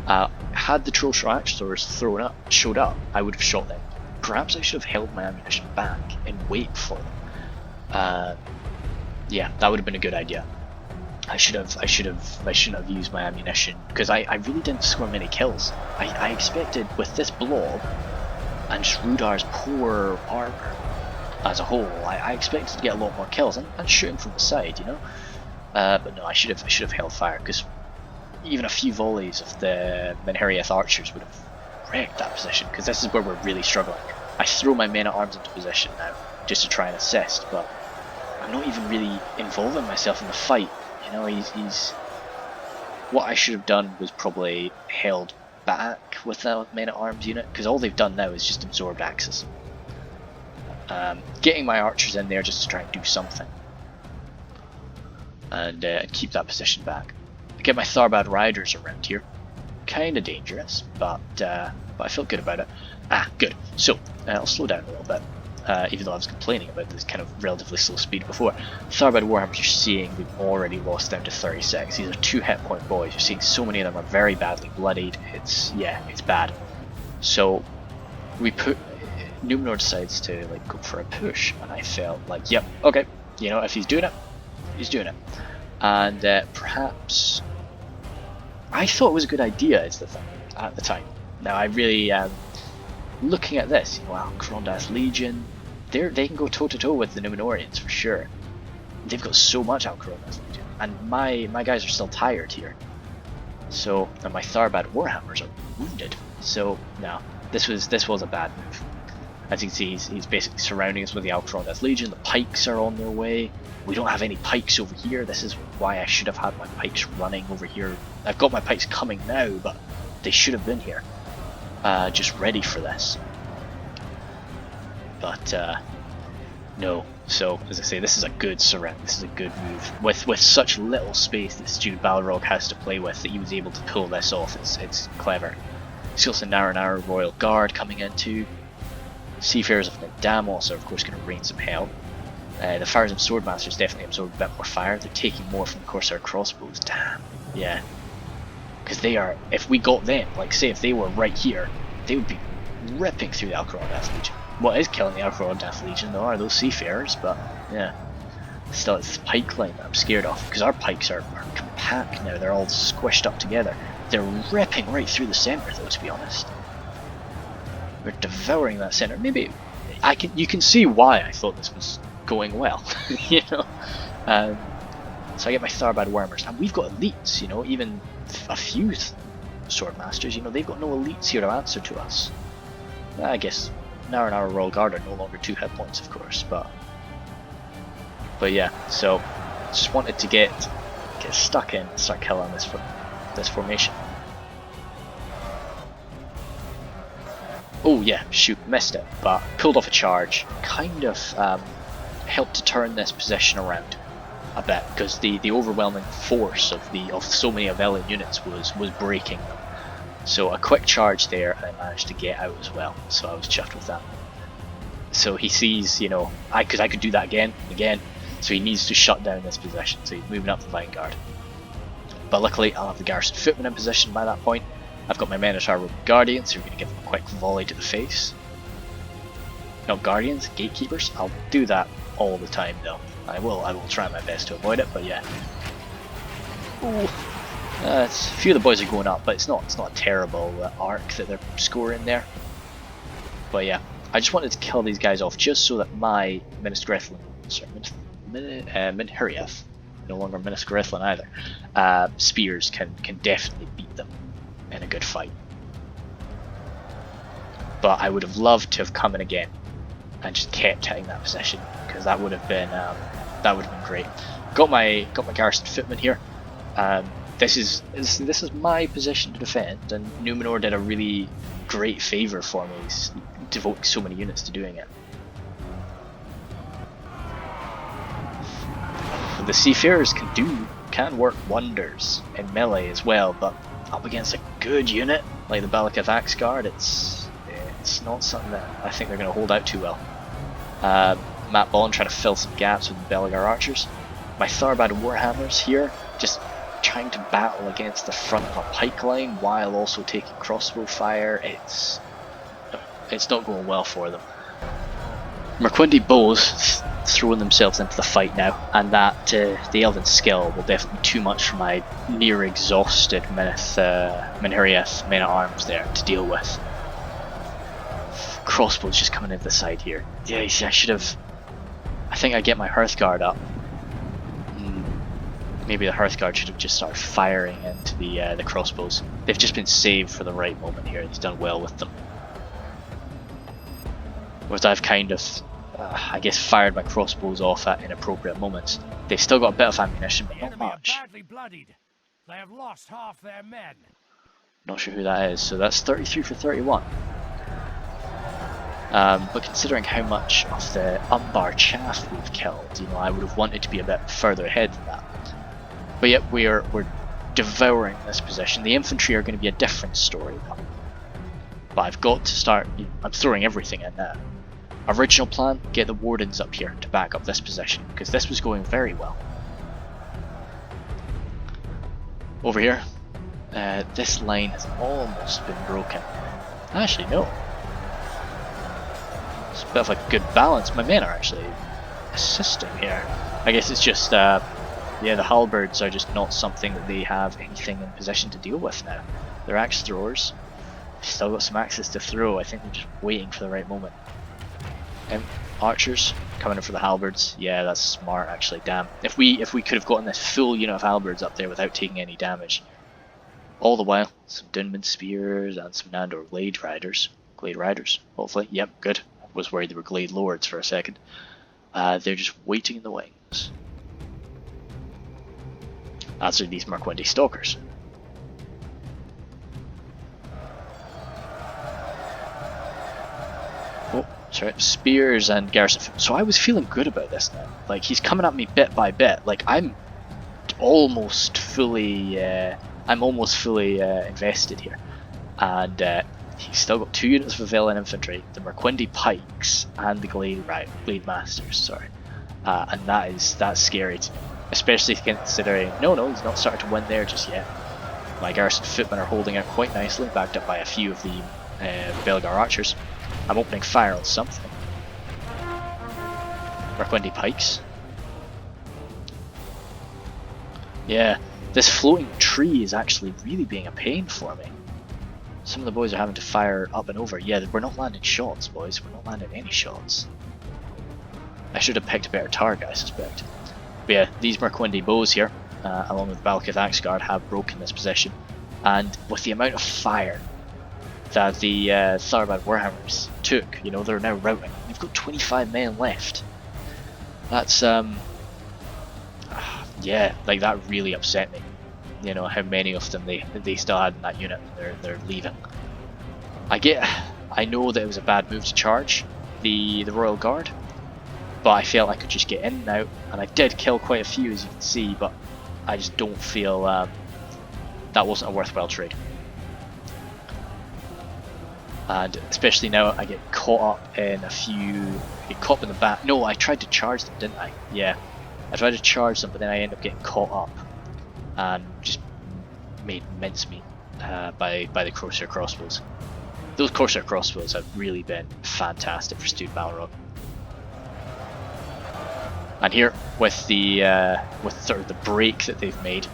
Had the Troll Shrashers showed up, I would have shot them. Perhaps I should have held my ammunition back and wait for them. Yeah, that would have been a good idea. I shouldn't have used my ammunition, because I really didn't score many kills. I expected, with this blob and just Rudar's poor armor as a whole, I expected to get a lot more kills and shooting from the side, you know. But no, I should have held fire, because even a few volleys of the Menheriath archers would have wrecked that position, because this is where we're really struggling. I throw my men at arms into position now just to try and assist, but I'm not even really involving myself in the fight. You know, he's what I should have done was probably held back with the men at arms unit, because all they've done now is just absorbed axes. Getting my archers in there just to try and do something, and keep that position back. Get my Tharbad riders around here. Kind of dangerous, but I felt good about it. Good. So I'll slow down a little bit, even though I was complaining about this kind of relatively slow speed before. Tharbad warhammers you're seeing, we've already lost down to 36. These are 2 hit point boys. You're seeing so many of them are very badly bloodied. It's bad. So Numenor decides to like go for a push, and I felt like, yep, okay, you know, if he's doing it, he's doing it. And perhaps I thought it was a good idea, is the thing, at the time. Now I really, looking at this, you know, Alcrondath Legion, they can go toe to toe with the Numenorians for sure. They've got so much Alcrondath Legion, and my guys are still tired here. So, and my Tharbad warhammers are wounded. So no, this was a bad move. As you can see, he's basically surrounding us with the Alcrondath Legion. The pikes are on their way. We don't have any pikes over here. This is why I should have had my pikes running over here. I've got my pikes coming now, but they should have been here, just ready for this. But no. So as I say, this is a good surround. This is a good move with such little space that Stu Balrog has to play with. That he was able to pull this off. It's clever. He's also Naranara Royal Guard coming in too. Seafarers of Nidamos are of course going to rain some hell. The Fires and Swordmasters definitely absorb a bit more fire. They're taking more from the Corsair crossbows. Damn. Yeah. Because they are, if we got them, like say if they were right here, they would be ripping through the Alcrondath Legion. What is killing the Alcrondath Legion though are those Seafarers, but yeah. Still, it's the pike line that I'm scared of, because our pikes are compact now. They're all squished up together. They're ripping right through the centre though, to be honest. We're devouring that centre. Maybe you can see why I thought this was going well, you know. So I get my Tharbad warhammers, and we've got elites, you know. Even a few swordmasters, you know, they've got no elites here to answer to us. I guess Naranara Royal Guard are no longer 2 hit points, of course, but yeah. So just wanted to get stuck in and start killing this formation. Oh yeah, shoot, missed it, but pulled off a charge. Kind of helped to turn this position around a bit, because the overwhelming force of so many Avelian units was breaking them. So a quick charge there, and I managed to get out as well. So I was chuffed with that. So he sees, you know, because I could do that again and again. So he needs to shut down this position. So he's moving up the vanguard. But luckily, I'll have the garrison footmen in position by that point. I've got my Minotaur Guardians, who are going to give them a quick volley to the face. Not Guardians, Gatekeepers. I'll do that all the time though. I will try my best to avoid it, but yeah. Ooh. A few of the boys are going up, but it's not a terrible arc that they're scoring there. But yeah, I just wanted to kill these guys off just so that my Minheriath, no longer Minheriath either, spears can definitely beat them in a good fight. But I would have loved to have come in again and just kept hitting that position, because that would have been great. Got my garrison footmen here. This is my position to defend, and Numenor did a really great favour for me, devoting so many units to doing it. The Seafarers can work wonders in melee as well, but up against a good unit like the Balakath Axe Guard, it's not something that I think they're going to hold out too well. Matt Bond trying to fill some gaps with the Belegar archers. My Tharbad warhammers here, just trying to battle against the front of a pike line while also taking crossbow fire. it's not going well for them. Merquindi bows throwing themselves into the fight now, and that the Elven skill will definitely be too much for my near exhausted Menhiriath men at arms there to deal with. Crossbows just coming into the side here. Yeah, you see, I should have. I think I get my Hearthguard up. Maybe the Hearthguard should have just started firing into the crossbows. They've just been saved for the right moment here. He's done well with them. Whereas I've kind of, I guess, fired my crossbows off at inappropriate moments. They've still got a bit of ammunition, but not much. They have lost half their men. Not sure who that is. So that's 33 for 31. But considering how much of the Umbar chaff we've killed, you know, I would have wanted to be a bit further ahead than that. But yet we're devouring this position. The infantry are going to be a different story though. But I've got to start. I'm throwing everything in now. Original plan: get the wardens up here to back up this position because this was going very well. Over here, this line has almost been broken. Actually, no. It's a bit of a good balance. My men are actually assisting here. I guess it's just, yeah, the halberds are just not something that they have anything in position to deal with now. They're axe throwers. They've still got some axes to throw. I think they're just waiting for the right moment. Archers coming in for the halberds. Yeah, that's smart actually. Damn. If we could have gotten this full unit of halberds up there without taking any damage. All the while, some Dunman spears and some Nandor Glade Riders. Glade Riders, hopefully. Yep, good. I was worried they were Glade Lords for a second. They're just waiting in the wings. As are these Merquindi Stalkers. Oh, sorry. Spears and Garrison. So I was feeling good about this now. Like, he's coming at me bit by bit. Like, I'm almost fully invested here. And he's still got 2 units of Avellan infantry, the Merquindi Pikes and the Glade Masters, sorry. And that's scary to me. Especially considering, no, he's not starting to win there just yet. My Garrison Footmen are holding out quite nicely, backed up by a few of the Belgar Archers. I'm opening fire on something. Merquindi Pikes. Yeah, this floating tree is actually really being a pain for me. Some of the boys are having to fire up and over. Yeah, we're not landing shots, boys. We're not landing any shots. I should have picked a better target, I suspect. But yeah, these Merquindi bows here, along with Balkith Axeguard, have broken this position. And with the amount of fire that the Tharbad Warhammers took, you know, they're now routing. They've got 25 men left. That's, yeah, like that really upset me. You know, how many of them they still had in that unit, and they're leaving. I know that it was a bad move to charge the Royal Guard, but I felt I could just get in and out, and I did kill quite a few, as you can see, but I just don't feel that wasn't a worthwhile trade. And especially now I get caught up in get caught up in the back. No, I tried to charge them, didn't I? Yeah, I tried to charge them, but then I ended up getting caught up and just made mincemeat by the Corsair crossbows. Those Corsair crossbows have really been fantastic for Stewed Balrog. And here, with sort of the break that they've made,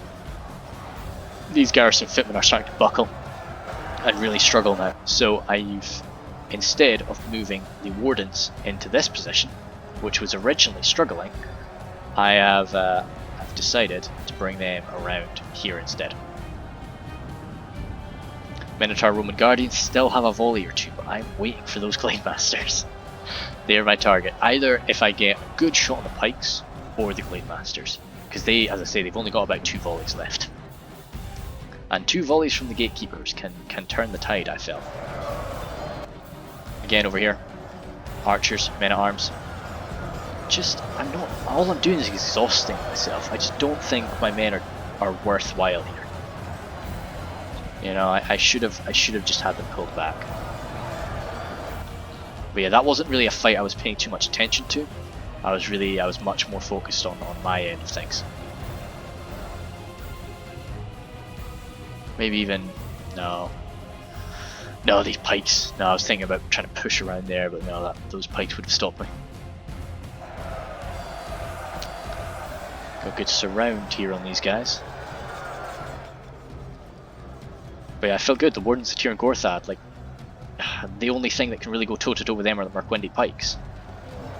these Garrison Footmen are starting to buckle and really struggle now. So I've, instead of moving the Wardens into this position, which was originally struggling, I have I've decided to bring them around here instead. Minotaur Roman Guardians still have a volley or two, but I'm waiting for those Glade Masters. They are my target. Either if I get a good shot on the Pikes or the Glade Masters, because they, as I say, they've only got about 2 volleys left. And 2 volleys from the Gatekeepers can turn the tide, I felt. Again over here, Archers, Men at Arms. All I'm doing is exhausting myself. I just don't think my men are worthwhile here. You know, I should have just had them pulled back. But yeah, that wasn't really a fight I was paying too much attention to. I was much more focused on my end of things. Maybe even, no. No, these pikes. No, I was thinking about trying to push around there, but no, those pikes would have stopped me. Got a good surround here on these guys. But yeah, I felt good. The Wardens of Tyr and Gorthad, like, the only thing that can really go toe-to-toe with them are the Merquendi pikes.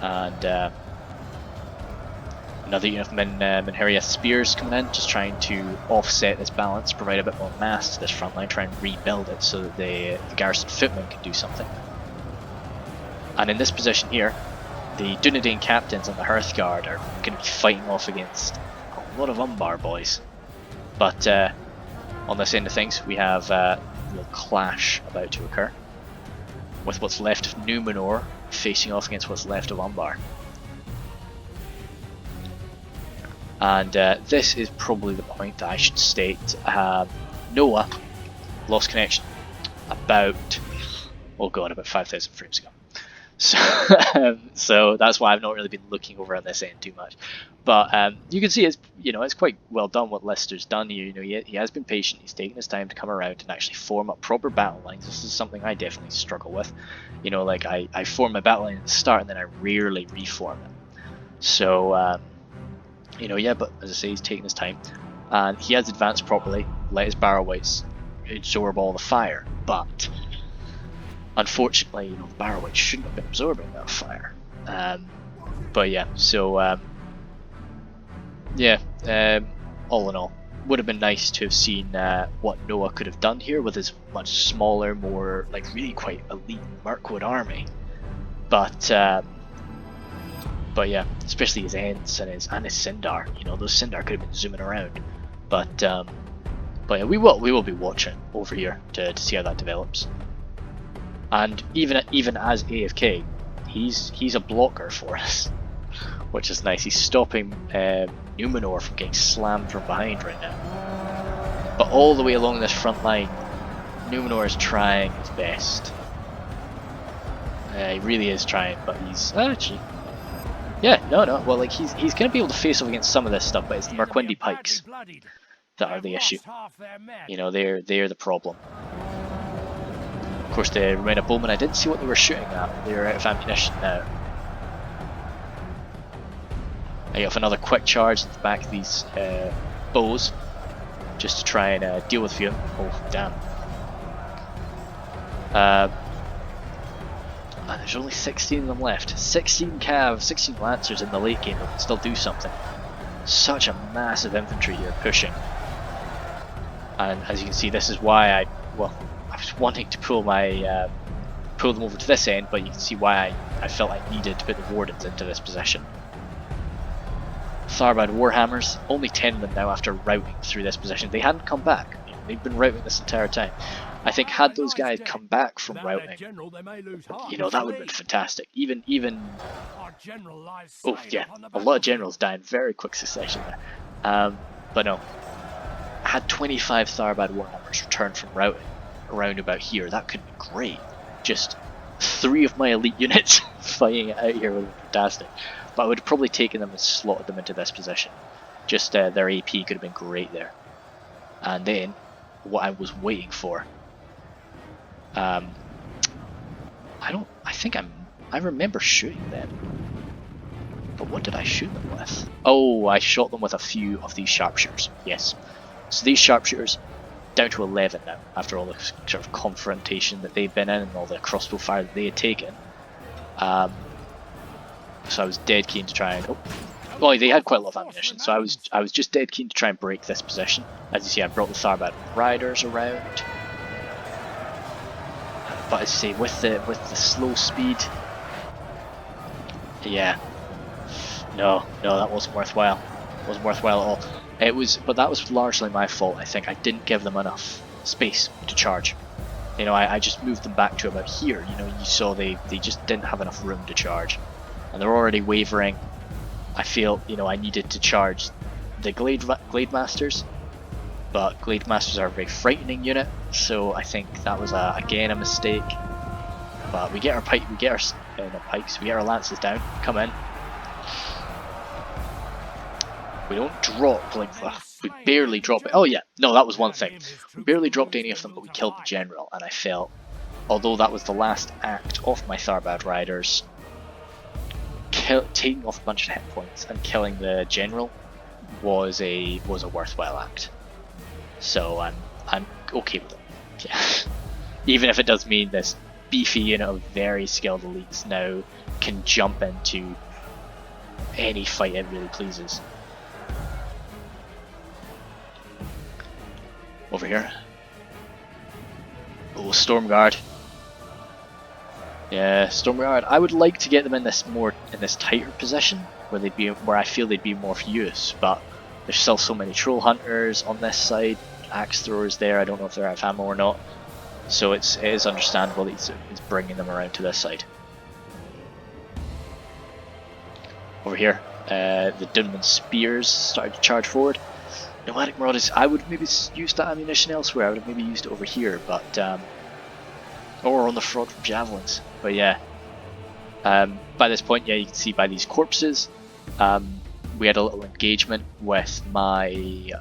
And another unit of Minheriath spears coming in, just trying to offset this balance, provide a bit more mass to this front line, try and rebuild it so that the garrison footmen can do something. And in this position here, the Dunedain captains and the Hearthguard are going to be fighting off against a lot of Umbar boys. But on this end of things, we have a real clash about to occur, with what's left of Numenor facing off against what's left of Umbar. And this is probably the point that I should state. Noah lost connection about, oh god, about 5,000 frames ago. So, so that's why I've not really been looking over on this end too much. But you can see it's, you know, it's quite well done what Lister's done here. You know, he has been patient. He's taken his time to come around and actually form up proper battle lines. This is something I definitely struggle with. You know, like I form my battle line at the start and then I rarely reform it. So you know, yeah, but as I say, he's taking his time, and he has advanced properly, let his barrow wights absorb all the fire, but unfortunately, you know, the barrow wights shouldn't have been absorbing that fire. But yeah, so yeah, all in all, would have been nice to have seen what Noah could have done here with his much smaller, more, like, really quite elite Mirkwood army, but yeah, especially his Ents and his Sindar. You know, those Sindar could have been zooming around. But yeah, we will be watching over here to see how that develops. And even as AFK, he's a blocker for us, which is nice. He's stopping Numenor from getting slammed from behind right now. But all the way along this front line, Numenor is trying his best. He really is trying, but he's actually. Yeah, no, well, like, he's going to be able to face off against some of this stuff, but it's the Merquendi pikes that are the issue. You know, they're the problem. Of course, the Remainer Bowmen, I didn't see what they were shooting at. They're out of ammunition now. I have another quick charge at the back of these bows, just to try and deal with you. Oh, damn. And there's only 16 of them left. 16 Cav, 16 Lancers in the late game that can still do something. Such a massive infantry here pushing. And as you can see, this is why I was wanting to pull my pull them over to this end, but you can see why I felt I needed to put the Wardens into this position. Tharbad Warhammers, only 10 of them now after routing through this position. They hadn't come back. They've been routing this entire time. I think had those guys come back from routing, you know, that would have been fantastic. Even oh yeah, a lot of generals die in very quick succession there. But no, I had 25 Tharbad Warhammers returned from routing around about here. That could be great. Just 3 of my elite units fighting it out here would have been fantastic. But I would have probably taken them and slotted them into this position. Just their AP could have been great there. And then what I was waiting for. I remember shooting them. But what did I shoot them with? Oh, I shot them with a few of these sharpshooters. Yes. So these sharpshooters, down to 11 now, after all the sort of confrontation that they've been in and all the crossbow fire that they had taken. So I was dead keen to try and... Oh, well, they had quite a lot of ammunition, so I was just dead keen to try and break this position. As you see, I brought the Tharbad Riders around. But as you say, with the slow speed, yeah, no, that wasn't worthwhile. It wasn't worthwhile at all. It was, but that was largely my fault. I think I didn't give them enough space to charge. You know, I just moved them back to about here. You know, you saw they just didn't have enough room to charge, and they're already wavering. I feel, you know, I needed to charge the Glade Masters. But Glade Masters are a very frightening unit, so I think that was again a mistake. But we get our pikes, we get our lances down, come in. We don't drop, like, we barely drop it. Oh yeah, no, that was one thing. We barely dropped any of them, but we killed the general, and I felt although that was the last act of my Tharbad Riders, taking off a bunch of hit points and killing the general was a worthwhile act. So I'm okay with it. Yeah. Even if it does mean this beefy unit of very skilled elites now can jump into any fight it really pleases. Over here. Oh, Stormguard. Yeah, Stormguard. I would like to get them in this tighter position where I feel they'd be more for use, but there's still so many troll hunters on this side, axe throwers there. I don't know if they're out of ammo or not, so it is understandable that he's bringing them around to this side. Over here, the Dunman spears started to charge forward. Nomadic Marauders, I would maybe use that ammunition elsewhere. I would have maybe used it over here, but or on the front from javelins. But yeah, by this point, yeah, you can see by these corpses, we had a little engagement with my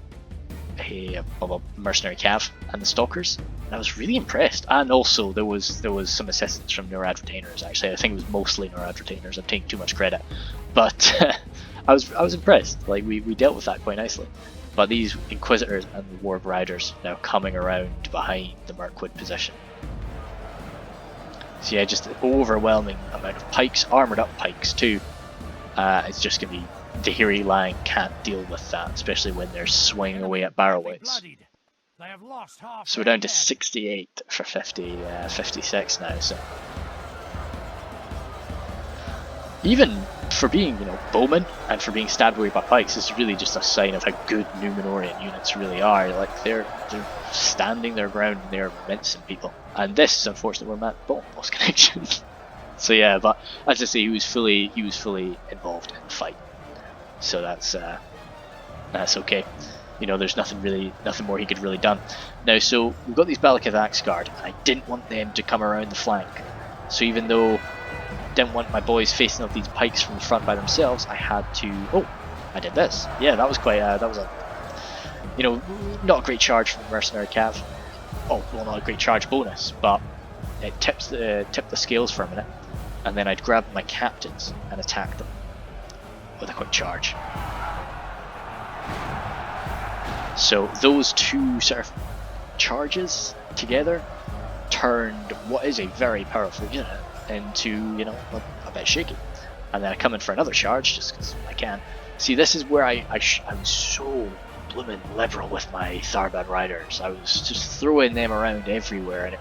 mercenary cav and the stalkers, and I was really impressed. And also there was some assistance from Norad retainers. Actually, I think it was mostly Norad retainers. I'm taking too much credit, but I was impressed. Like we dealt with that quite nicely. But these Inquisitors and the Warp Riders now coming around behind the Mirkwood position. So yeah, just an overwhelming amount of pikes, armoured up pikes too. It's just going to be Dahiri Lang can't deal with that, especially when they're swinging away at barrel weights. So we're down to 68 for 56 now. So even for being, bowmen and for being stabbed away by pikes, this is really just a sign of how good Numenorian units really are. Like they're standing their ground and they're mincing people. And this is unfortunately where Matt lost connection. So yeah, but as I say, he was fully involved in the fight. So that's okay. There's nothing more he could really done. Now, so we've got these Balakath Axe Guard, and I didn't want them to come around the flank. So even though I didn't want my boys facing up these pikes from the front by themselves, I had to. Oh, I did this. Yeah, that was quite. That was a, not a great charge from the mercenary cav. Oh, well, not a great charge bonus, but it tipped the scales for a minute, and then I'd grab my captains and attack them with a quick charge. So those two sort of charges together turned what is a very powerful unit into, a bit shaky. And then I come in for another charge just because I can. See, this is where I'm so blooming liberal with my Tharbad Riders. I was just throwing them around everywhere, and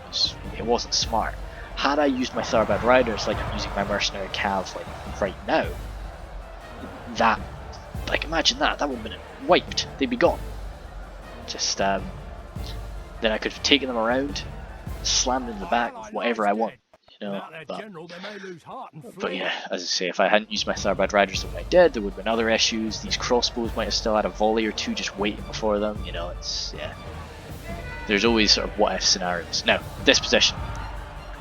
it wasn't smart. Had I used my Tharbad Riders like I'm using my mercenary cav like right now, that, like, imagine that would have been wiped. They'd be gone. Just then I could have taken them around, slammed in the back with whatever I want, But yeah, as I say, if I hadn't used my Tharbad Riders the way I did, there would have been other issues. These crossbows might have still had a volley or two just waiting before them. There's always sort of what if scenarios. Now, this position,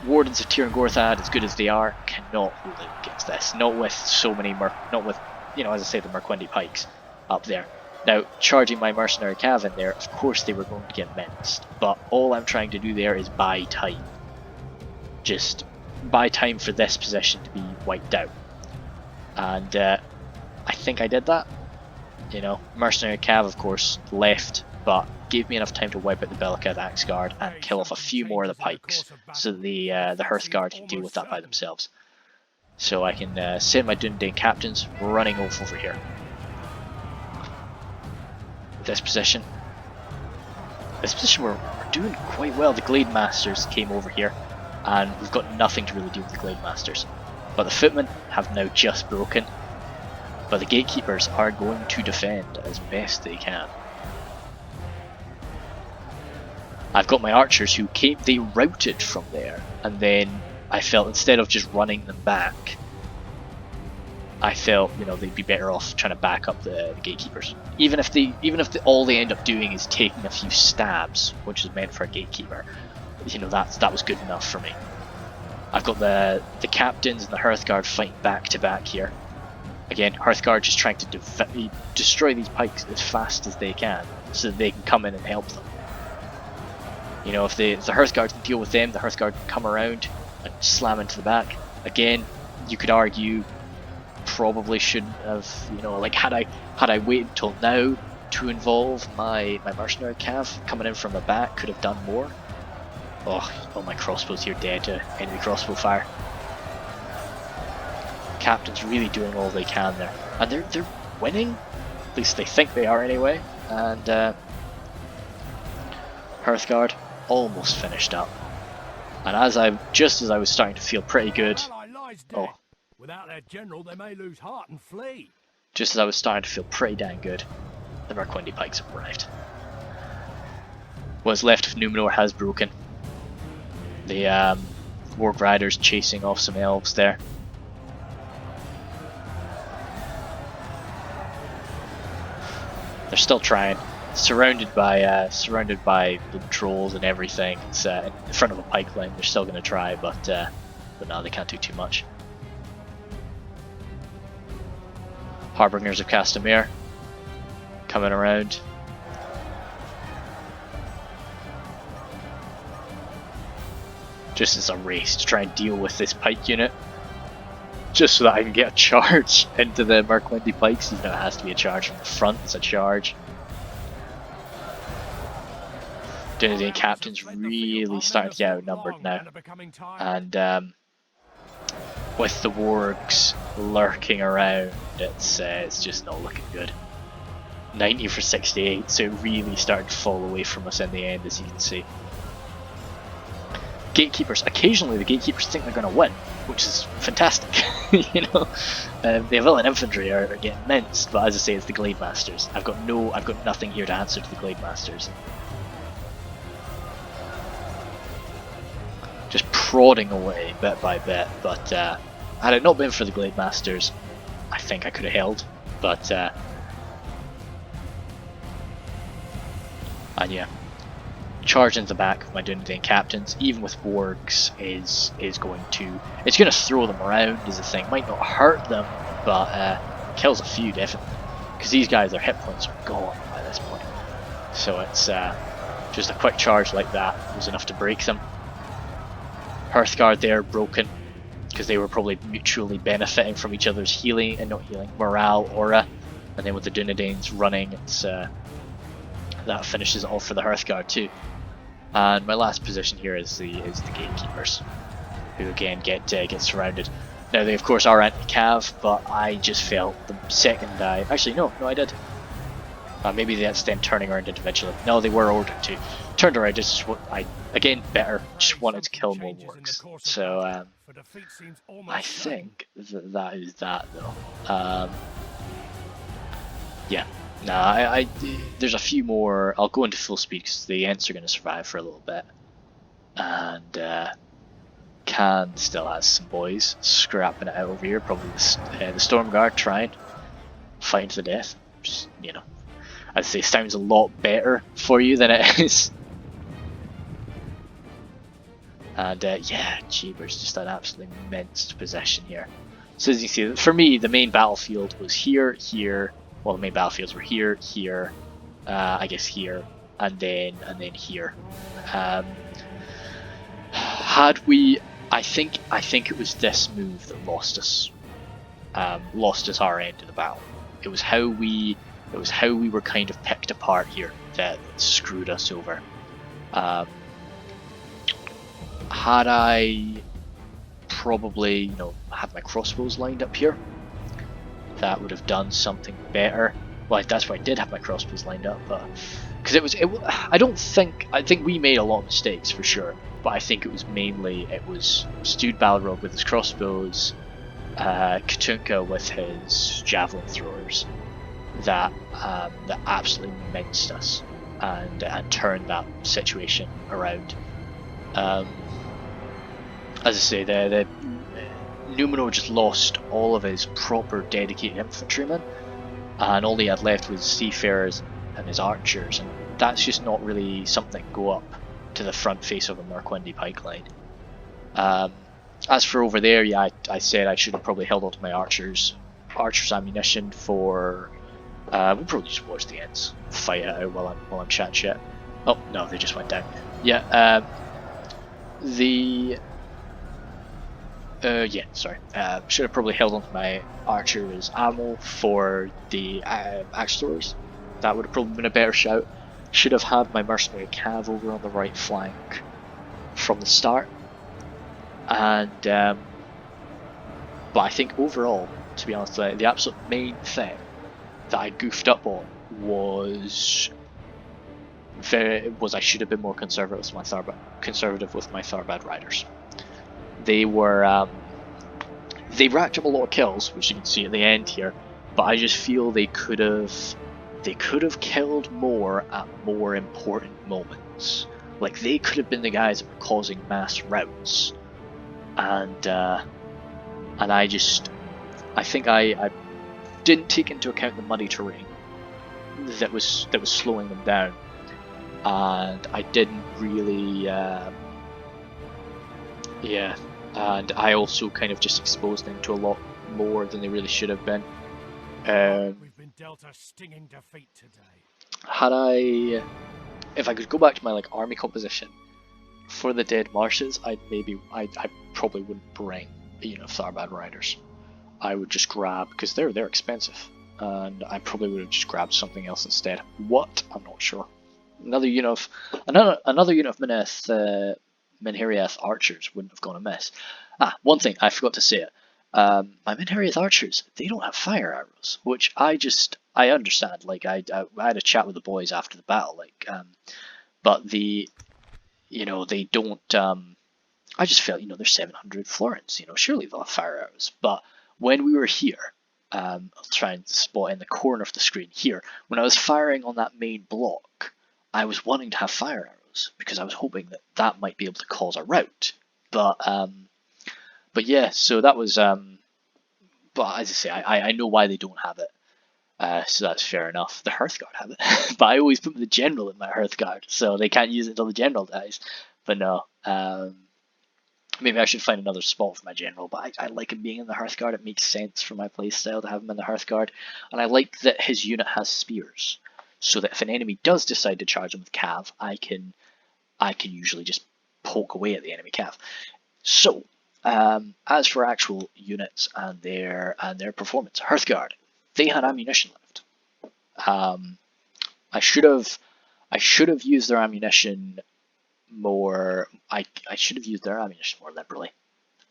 Wardens of Tir and Gorthad, as good as they are, cannot hold out against this. Not with so many as I say, the Merquendi pikes up there. Now, charging my mercenary cav in there, of course they were going to get minced, but all I'm trying to do there is buy time. Just buy time for this position to be wiped out. And I think I did that. Mercenary cav, of course, left, but gave me enough time to wipe out the Balakath Axe Guard and kill off a few more of the pikes, so the Hearth Guard can deal with that by themselves. So I can send my Dundane captains running off over here. This position we're doing quite well. The Glade Masters came over here, and we've got nothing to really do with the Glade Masters. But the Footmen have now just broken, but the Gatekeepers are going to defend as best they can. I've got my archers who they routed from there, and then I felt instead of just running them back, I felt they'd be better off trying to back up the Gatekeepers. Even if all they end up doing is taking a few stabs, which is meant for a Gatekeeper, that was good enough for me. I've got the captains and the Hearthguard fighting back to back here. Again, Hearthguard just trying to destroy these pikes as fast as they can, so that they can come in and help them. You know, if the Hearthguard can deal with them, the Hearthguard can come around and slam into the back. Again, you could argue probably shouldn't have, you know, like had I waited until now to involve my mercenary cav coming in from the back, could have done more. Oh, my crossbows here dead to enemy crossbow fire. Captain's really doing all they can there, and they're winning. At least they think they are anyway. And Hearthguard almost finished up. And just as I was starting to feel pretty good, without their general, they may lose heart and flee. Just as I was starting to feel pretty dang good, the Marquendi pikes have arrived. What's left of Numenor has broken. The Warg Riders chasing off some elves there. They're still trying, surrounded by the trolls and everything. It's in front of a pike line. They're still going to try, but no, they can't do too much. Harbingers of Castamere coming around. Just as a race to try and deal with this pike unit, just so that I can get a charge into the Marquendi pikes. Even though it has to be a charge from the front, it's a charge. Dunedin Captain's really starting to get outnumbered now, and with the wargs lurking around, it's just not looking good. 90 for 68, so it really started to fall away from us in the end, as you can see. Gatekeepers, occasionally the gatekeepers think they're going to win, which is fantastic. You know, the villain infantry are getting minced, but as I say, it's the Glade Masters. I've got nothing here to answer to the Glade Masters. Just prodding away bit by bit, but had it not been for the Glade Masters, I think I could have held. But and yeah, charge into the back of my Dunedin Captains, even with wargs, is going to throw them around is the thing. Might not hurt them, but kills a few definitely, because these guys, their hit points are gone by this point. So it's just a quick charge like that was enough to break them. Hearthguard there broken, because they were probably mutually benefiting from each other's healing, and not healing, morale, aura. And then with the Dunedains running, it's that finishes it off for the Hearthguard too. And my last position here is the Gatekeepers, who again get surrounded. Now they of course are anti-cav, but I just felt the second actually no I did. Maybe that's them turning around individually. No, they were ordered to. Turned around, just what just wanted to kill more wargs. So I think that is that though. Yeah. Nah, there's a few more. I'll go into full speed because the Ents are going to survive for a little bit. And Khand still has some boys scrapping it out over here. Probably the Storm Guard trying, fighting to the death. Just, you know, I'd say sounds a lot better for you than it is. And yeah, Jeebers, just an absolutely minced possession here. So as you see, for me, the main battlefield was here. Well, the main battlefields were here, I guess here, and then here. Had we, I think it was this move that lost us our end of the battle. It was how we were kind of picked apart here that screwed us over. Had I probably, you know, had my crossbows lined up here, that would have done something better. Well, that's why I did have my crossbows lined up, but because I think we made a lot of mistakes for sure, but I think it was Stewed Balrog with his crossbows, Katunka with his javelin throwers that absolutely minced us and turned that situation around. As I say, the Numenor just lost all of his proper dedicated infantrymen, and all he had left was seafarers and his archers, and that's just not really something that can go up to the front face of a Marquendi pipeline. As for over there, yeah, I said I should have probably held on to my archers ammunition for. We'll probably just watch the Ents fight it out while I'm chatting shit. Oh no, they just went down. Yeah. The yeah, sorry. Should have probably held on to my archer's ammo for the axe throwers. That would have probably been a better shout. Should have had my mercenary cav over on the right flank from the start. And but I think overall, to be honest, the absolute main thing that I goofed up on was I should have been more conservative with my Tharbad riders. They were they racked up a lot of kills, which you can see at the end here, but I just feel they could have killed more at more important moments. Like they could have been the guys that were causing mass routes, and I think I didn't take into account the muddy terrain that was slowing them down, and I didn't really yeah, and I also kind of just exposed them to a lot more than they really should have been. We've been dealt a stinging defeat today. Had I, if I could go back to my like army composition for the Dead Marshes, I probably wouldn't bring a unit of Tharbad riders. I would just grab, because they're expensive, and I probably would have just grabbed something else instead. What? I'm not sure. Another unit of Minheriath archers wouldn't have gone amiss. One thing I forgot to say it. My Minheriath archers, they don't have fire arrows, which I understand. Like I had a chat with the boys after the battle, like, but they don't. I just felt, they're 700 florins. Surely they'll have fire arrows. But when we were here, I'll try and spot in the corner of the screen here. When I was firing on that main block, I was wanting to have fire arrows because I was hoping that might be able to cause a rout. But yeah, so that was. But as I say, I know why they don't have it. So that's fair enough. The Hearthguard have it, but I always put the general in my Hearthguard, so they can't use it until the general dies. But no, maybe I should find another spot for my general. But I like him being in the Hearthguard. It makes sense for my playstyle to have him in the Hearthguard, and I like that his unit has spears, so that if an enemy does decide to charge him with cav, I can usually just poke away at the enemy cav. So, as for actual units and their performance, Hearthguard, they had ammunition left. I should have used their ammunition more. I should have used their ammunition more liberally.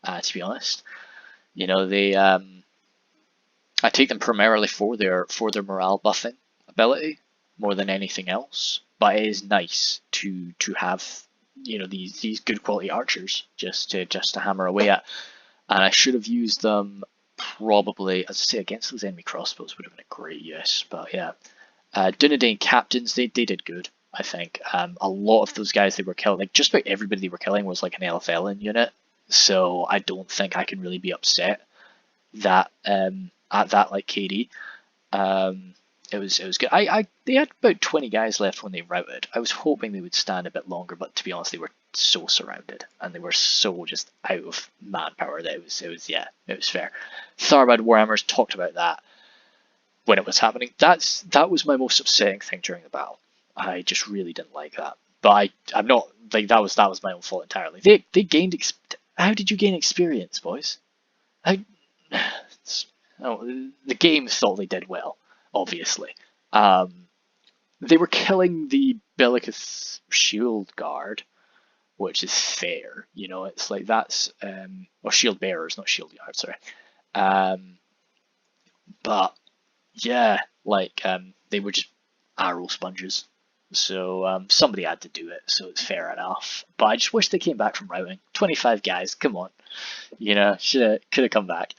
To be honest, they I take them primarily for their morale buffing ability more than anything else. But it is nice to have these good quality archers just to hammer away at, and I should have used them probably, as I say, against those enemy crossbows would have been a great use. But yeah, Dunedain captains, they did good, I think. A lot of those guys they were killing, like just about everybody they were killing was like an LFLN unit, so I don't think I can really be upset that at that like KD. It was good. They had about 20 guys left when they routed. I was hoping they would stand a bit longer, but to be honest, they were so surrounded and they were so just out of manpower that it was fair. Tharbad Warhammers talked about that when it was happening. That was my most upsetting thing during the battle. I just really didn't like that. But I'm not like that was my own fault entirely. They gained. How did you gain experience, boys? The game thought they did well. Obviously, they were killing the Bellicus Shield Guard, which is fair. It's like that's or Shield Bearers, not Shield Guard. Sorry, but yeah, like they were just arrow sponges. So somebody had to do it, so it's fair enough. But I just wish they came back from routing. 25 guys, come on, could have come back.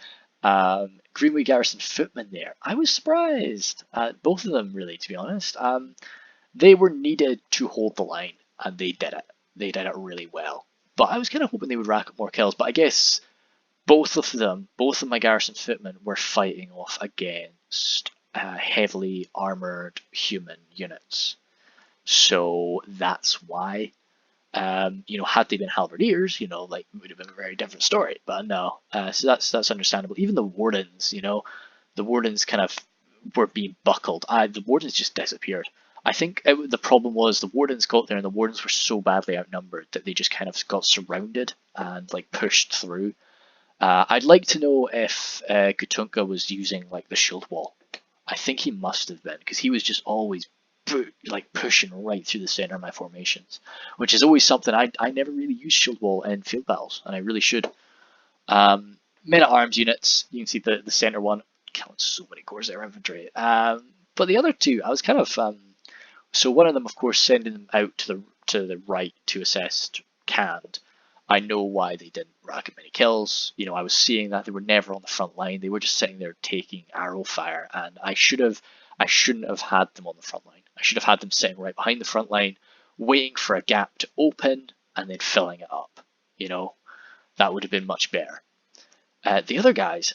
Greenway Garrison footmen there. I was surprised. Both of them, really, to be honest. They were needed to hold the line, and they did it. They did it really well. But I was kind of hoping they would rack up more kills. But I guess both of my Garrison footmen, were fighting off against heavily armored human units. So that's why. Had they been halberdiers, like it would have been a very different story. But no, so that's understandable. Even the wardens, the wardens kind of were being buckled. The wardens just disappeared. I think the problem was the wardens got there and the wardens were so badly outnumbered that they just kind of got surrounded and like pushed through. I'd like to know if Gutunka was using like the shield wall. I think he must have been because he was just always like pushing right through the center of my formations, which is always something I never really use shield wall in field battles, and I really should. Men at arms units, you can see the center one killing so many cores there infantry. But the other two, I was kind of so one of them, of course, sending them out to the right to assess Khand. I know why they didn't rack up many kills. You know, I was seeing that they were never on the front line. They were just sitting there taking arrow fire, and I shouldn't have had them on the front line. I should have had them sitting right behind the front line, waiting for a gap to open and then filling it up. You know, that would have been much better. The other guys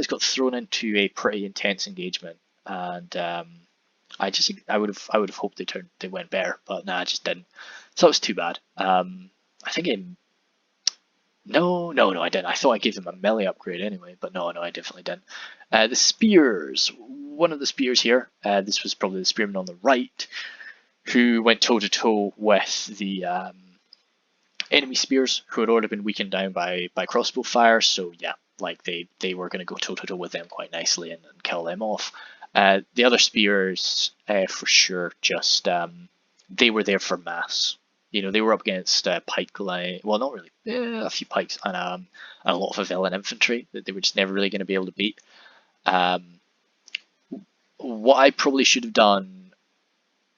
got thrown into a pretty intense engagement, and I would have hoped they went better, but nah, I just didn't. So it was too bad. I think no, I didn't. I thought I gave them a melee upgrade anyway, but no, I definitely didn't. The spears, one of the spears here. This was probably the spearman on the right, who went toe to toe with the enemy spears, who had already been weakened down by crossbow fire. So yeah, like they were going to go toe to toe with them quite nicely and kill them off. The other spears, for sure, just they were there for mass. You know, they were up against pike line. Well, not really. A few pikes and a lot of Avellan infantry that they were just never really going to be able to beat. What I probably should have done.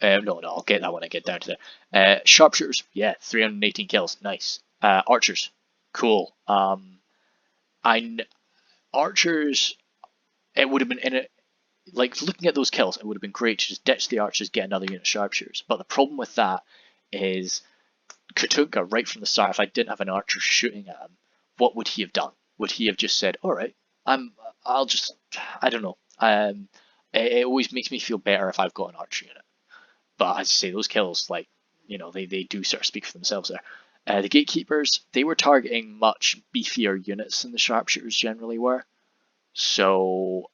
No, I'll get that when I get down to there. Sharpshooters, yeah, 318 kills, nice. Archers, cool. Archers, it would have been in it. Like looking at those kills, it would have been great to just ditch the archers, get another unit of sharpshooters. But the problem with that is Kutunka, right from the start, if I didn't have an archer shooting at him, what would he have done? Would he have just said, "All right, I don't know." It always makes me feel better if I've got an archer unit. But as you say, those kills, like they do sort of speak for themselves there. The gatekeepers, they were targeting much beefier units than the sharpshooters generally were. So.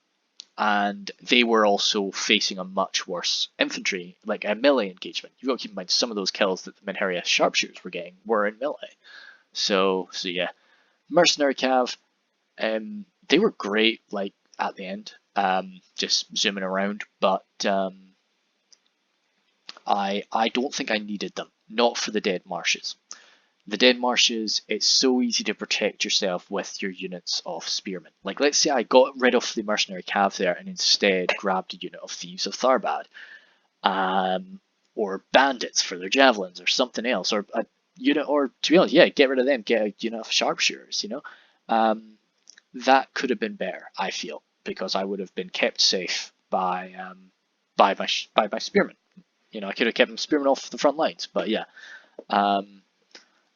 And they were also facing a much worse infantry, like a melee engagement. You've got to keep in mind some of those kills that the Minharia sharpshooters were getting were in melee. So yeah, mercenary cav, they were great. Like at the end, just zooming around, but I don't think I needed them. Not for the Dead Marshes. The Dead Marshes, it's so easy to protect yourself with your units of spearmen. Like, let's say I got rid of the mercenary cav there and instead grabbed a unit of Thieves of Tharbad, or bandits for their javelins, or something else, or a unit, or to be honest, yeah, get rid of them, get a unit of sharpshooters. That could have been better, I feel, because I would have been kept safe by my spearmen. I could have kept them spearmen off the front lines, but yeah.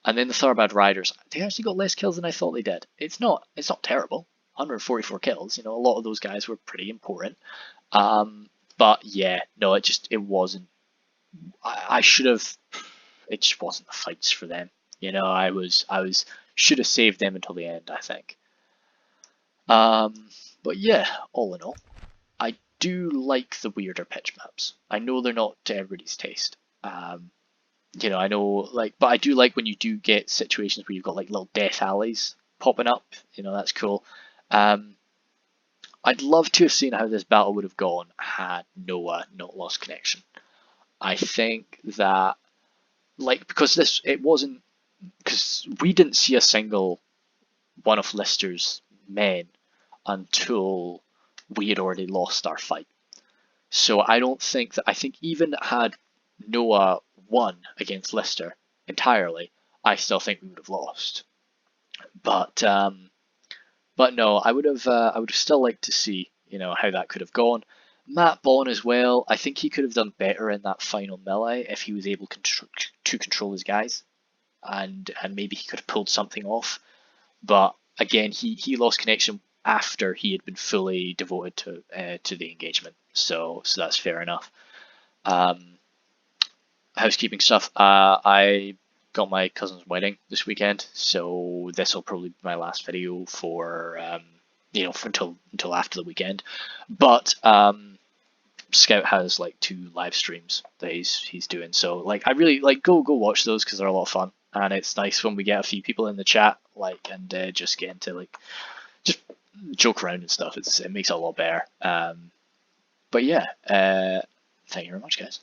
And then the Tharbad Riders, they actually got less kills than I thought they did. It's not terrible. 144 kills. A lot of those guys were pretty important. But yeah, no, it wasn't. I should have. It just wasn't the fights for them. I should have saved them until the end, I think. But yeah, all in all, I do like the weirder pitch maps. I know they're not to everybody's taste. I know, but I do like when you do get situations where you've got like little death alleys popping up. That's cool. I'd love to have seen how this battle would have gone had Noah not lost connection. I think that, because we didn't see a single one of Lister's men until we had already lost our fight. So I think even had Noah won against Lister entirely, I still think we would have lost. But no, I would have still liked to see how that could have gone. Matt Bond as well, I think he could have done better in that final melee if he was able to control his guys, and maybe he could have pulled something off. But again, he lost connection after he had been fully devoted to the engagement, so that's fair enough. Housekeeping stuff. I got my cousin's wedding this weekend, so this will probably be my last video for until after the weekend. But Scout has like 2 live streams that he's doing. So like I really like go watch those because they're a lot of fun, and it's nice when we get a few people in the chat like and just get into like just joke around and stuff. It makes it a lot better. But yeah, thank you very much, guys.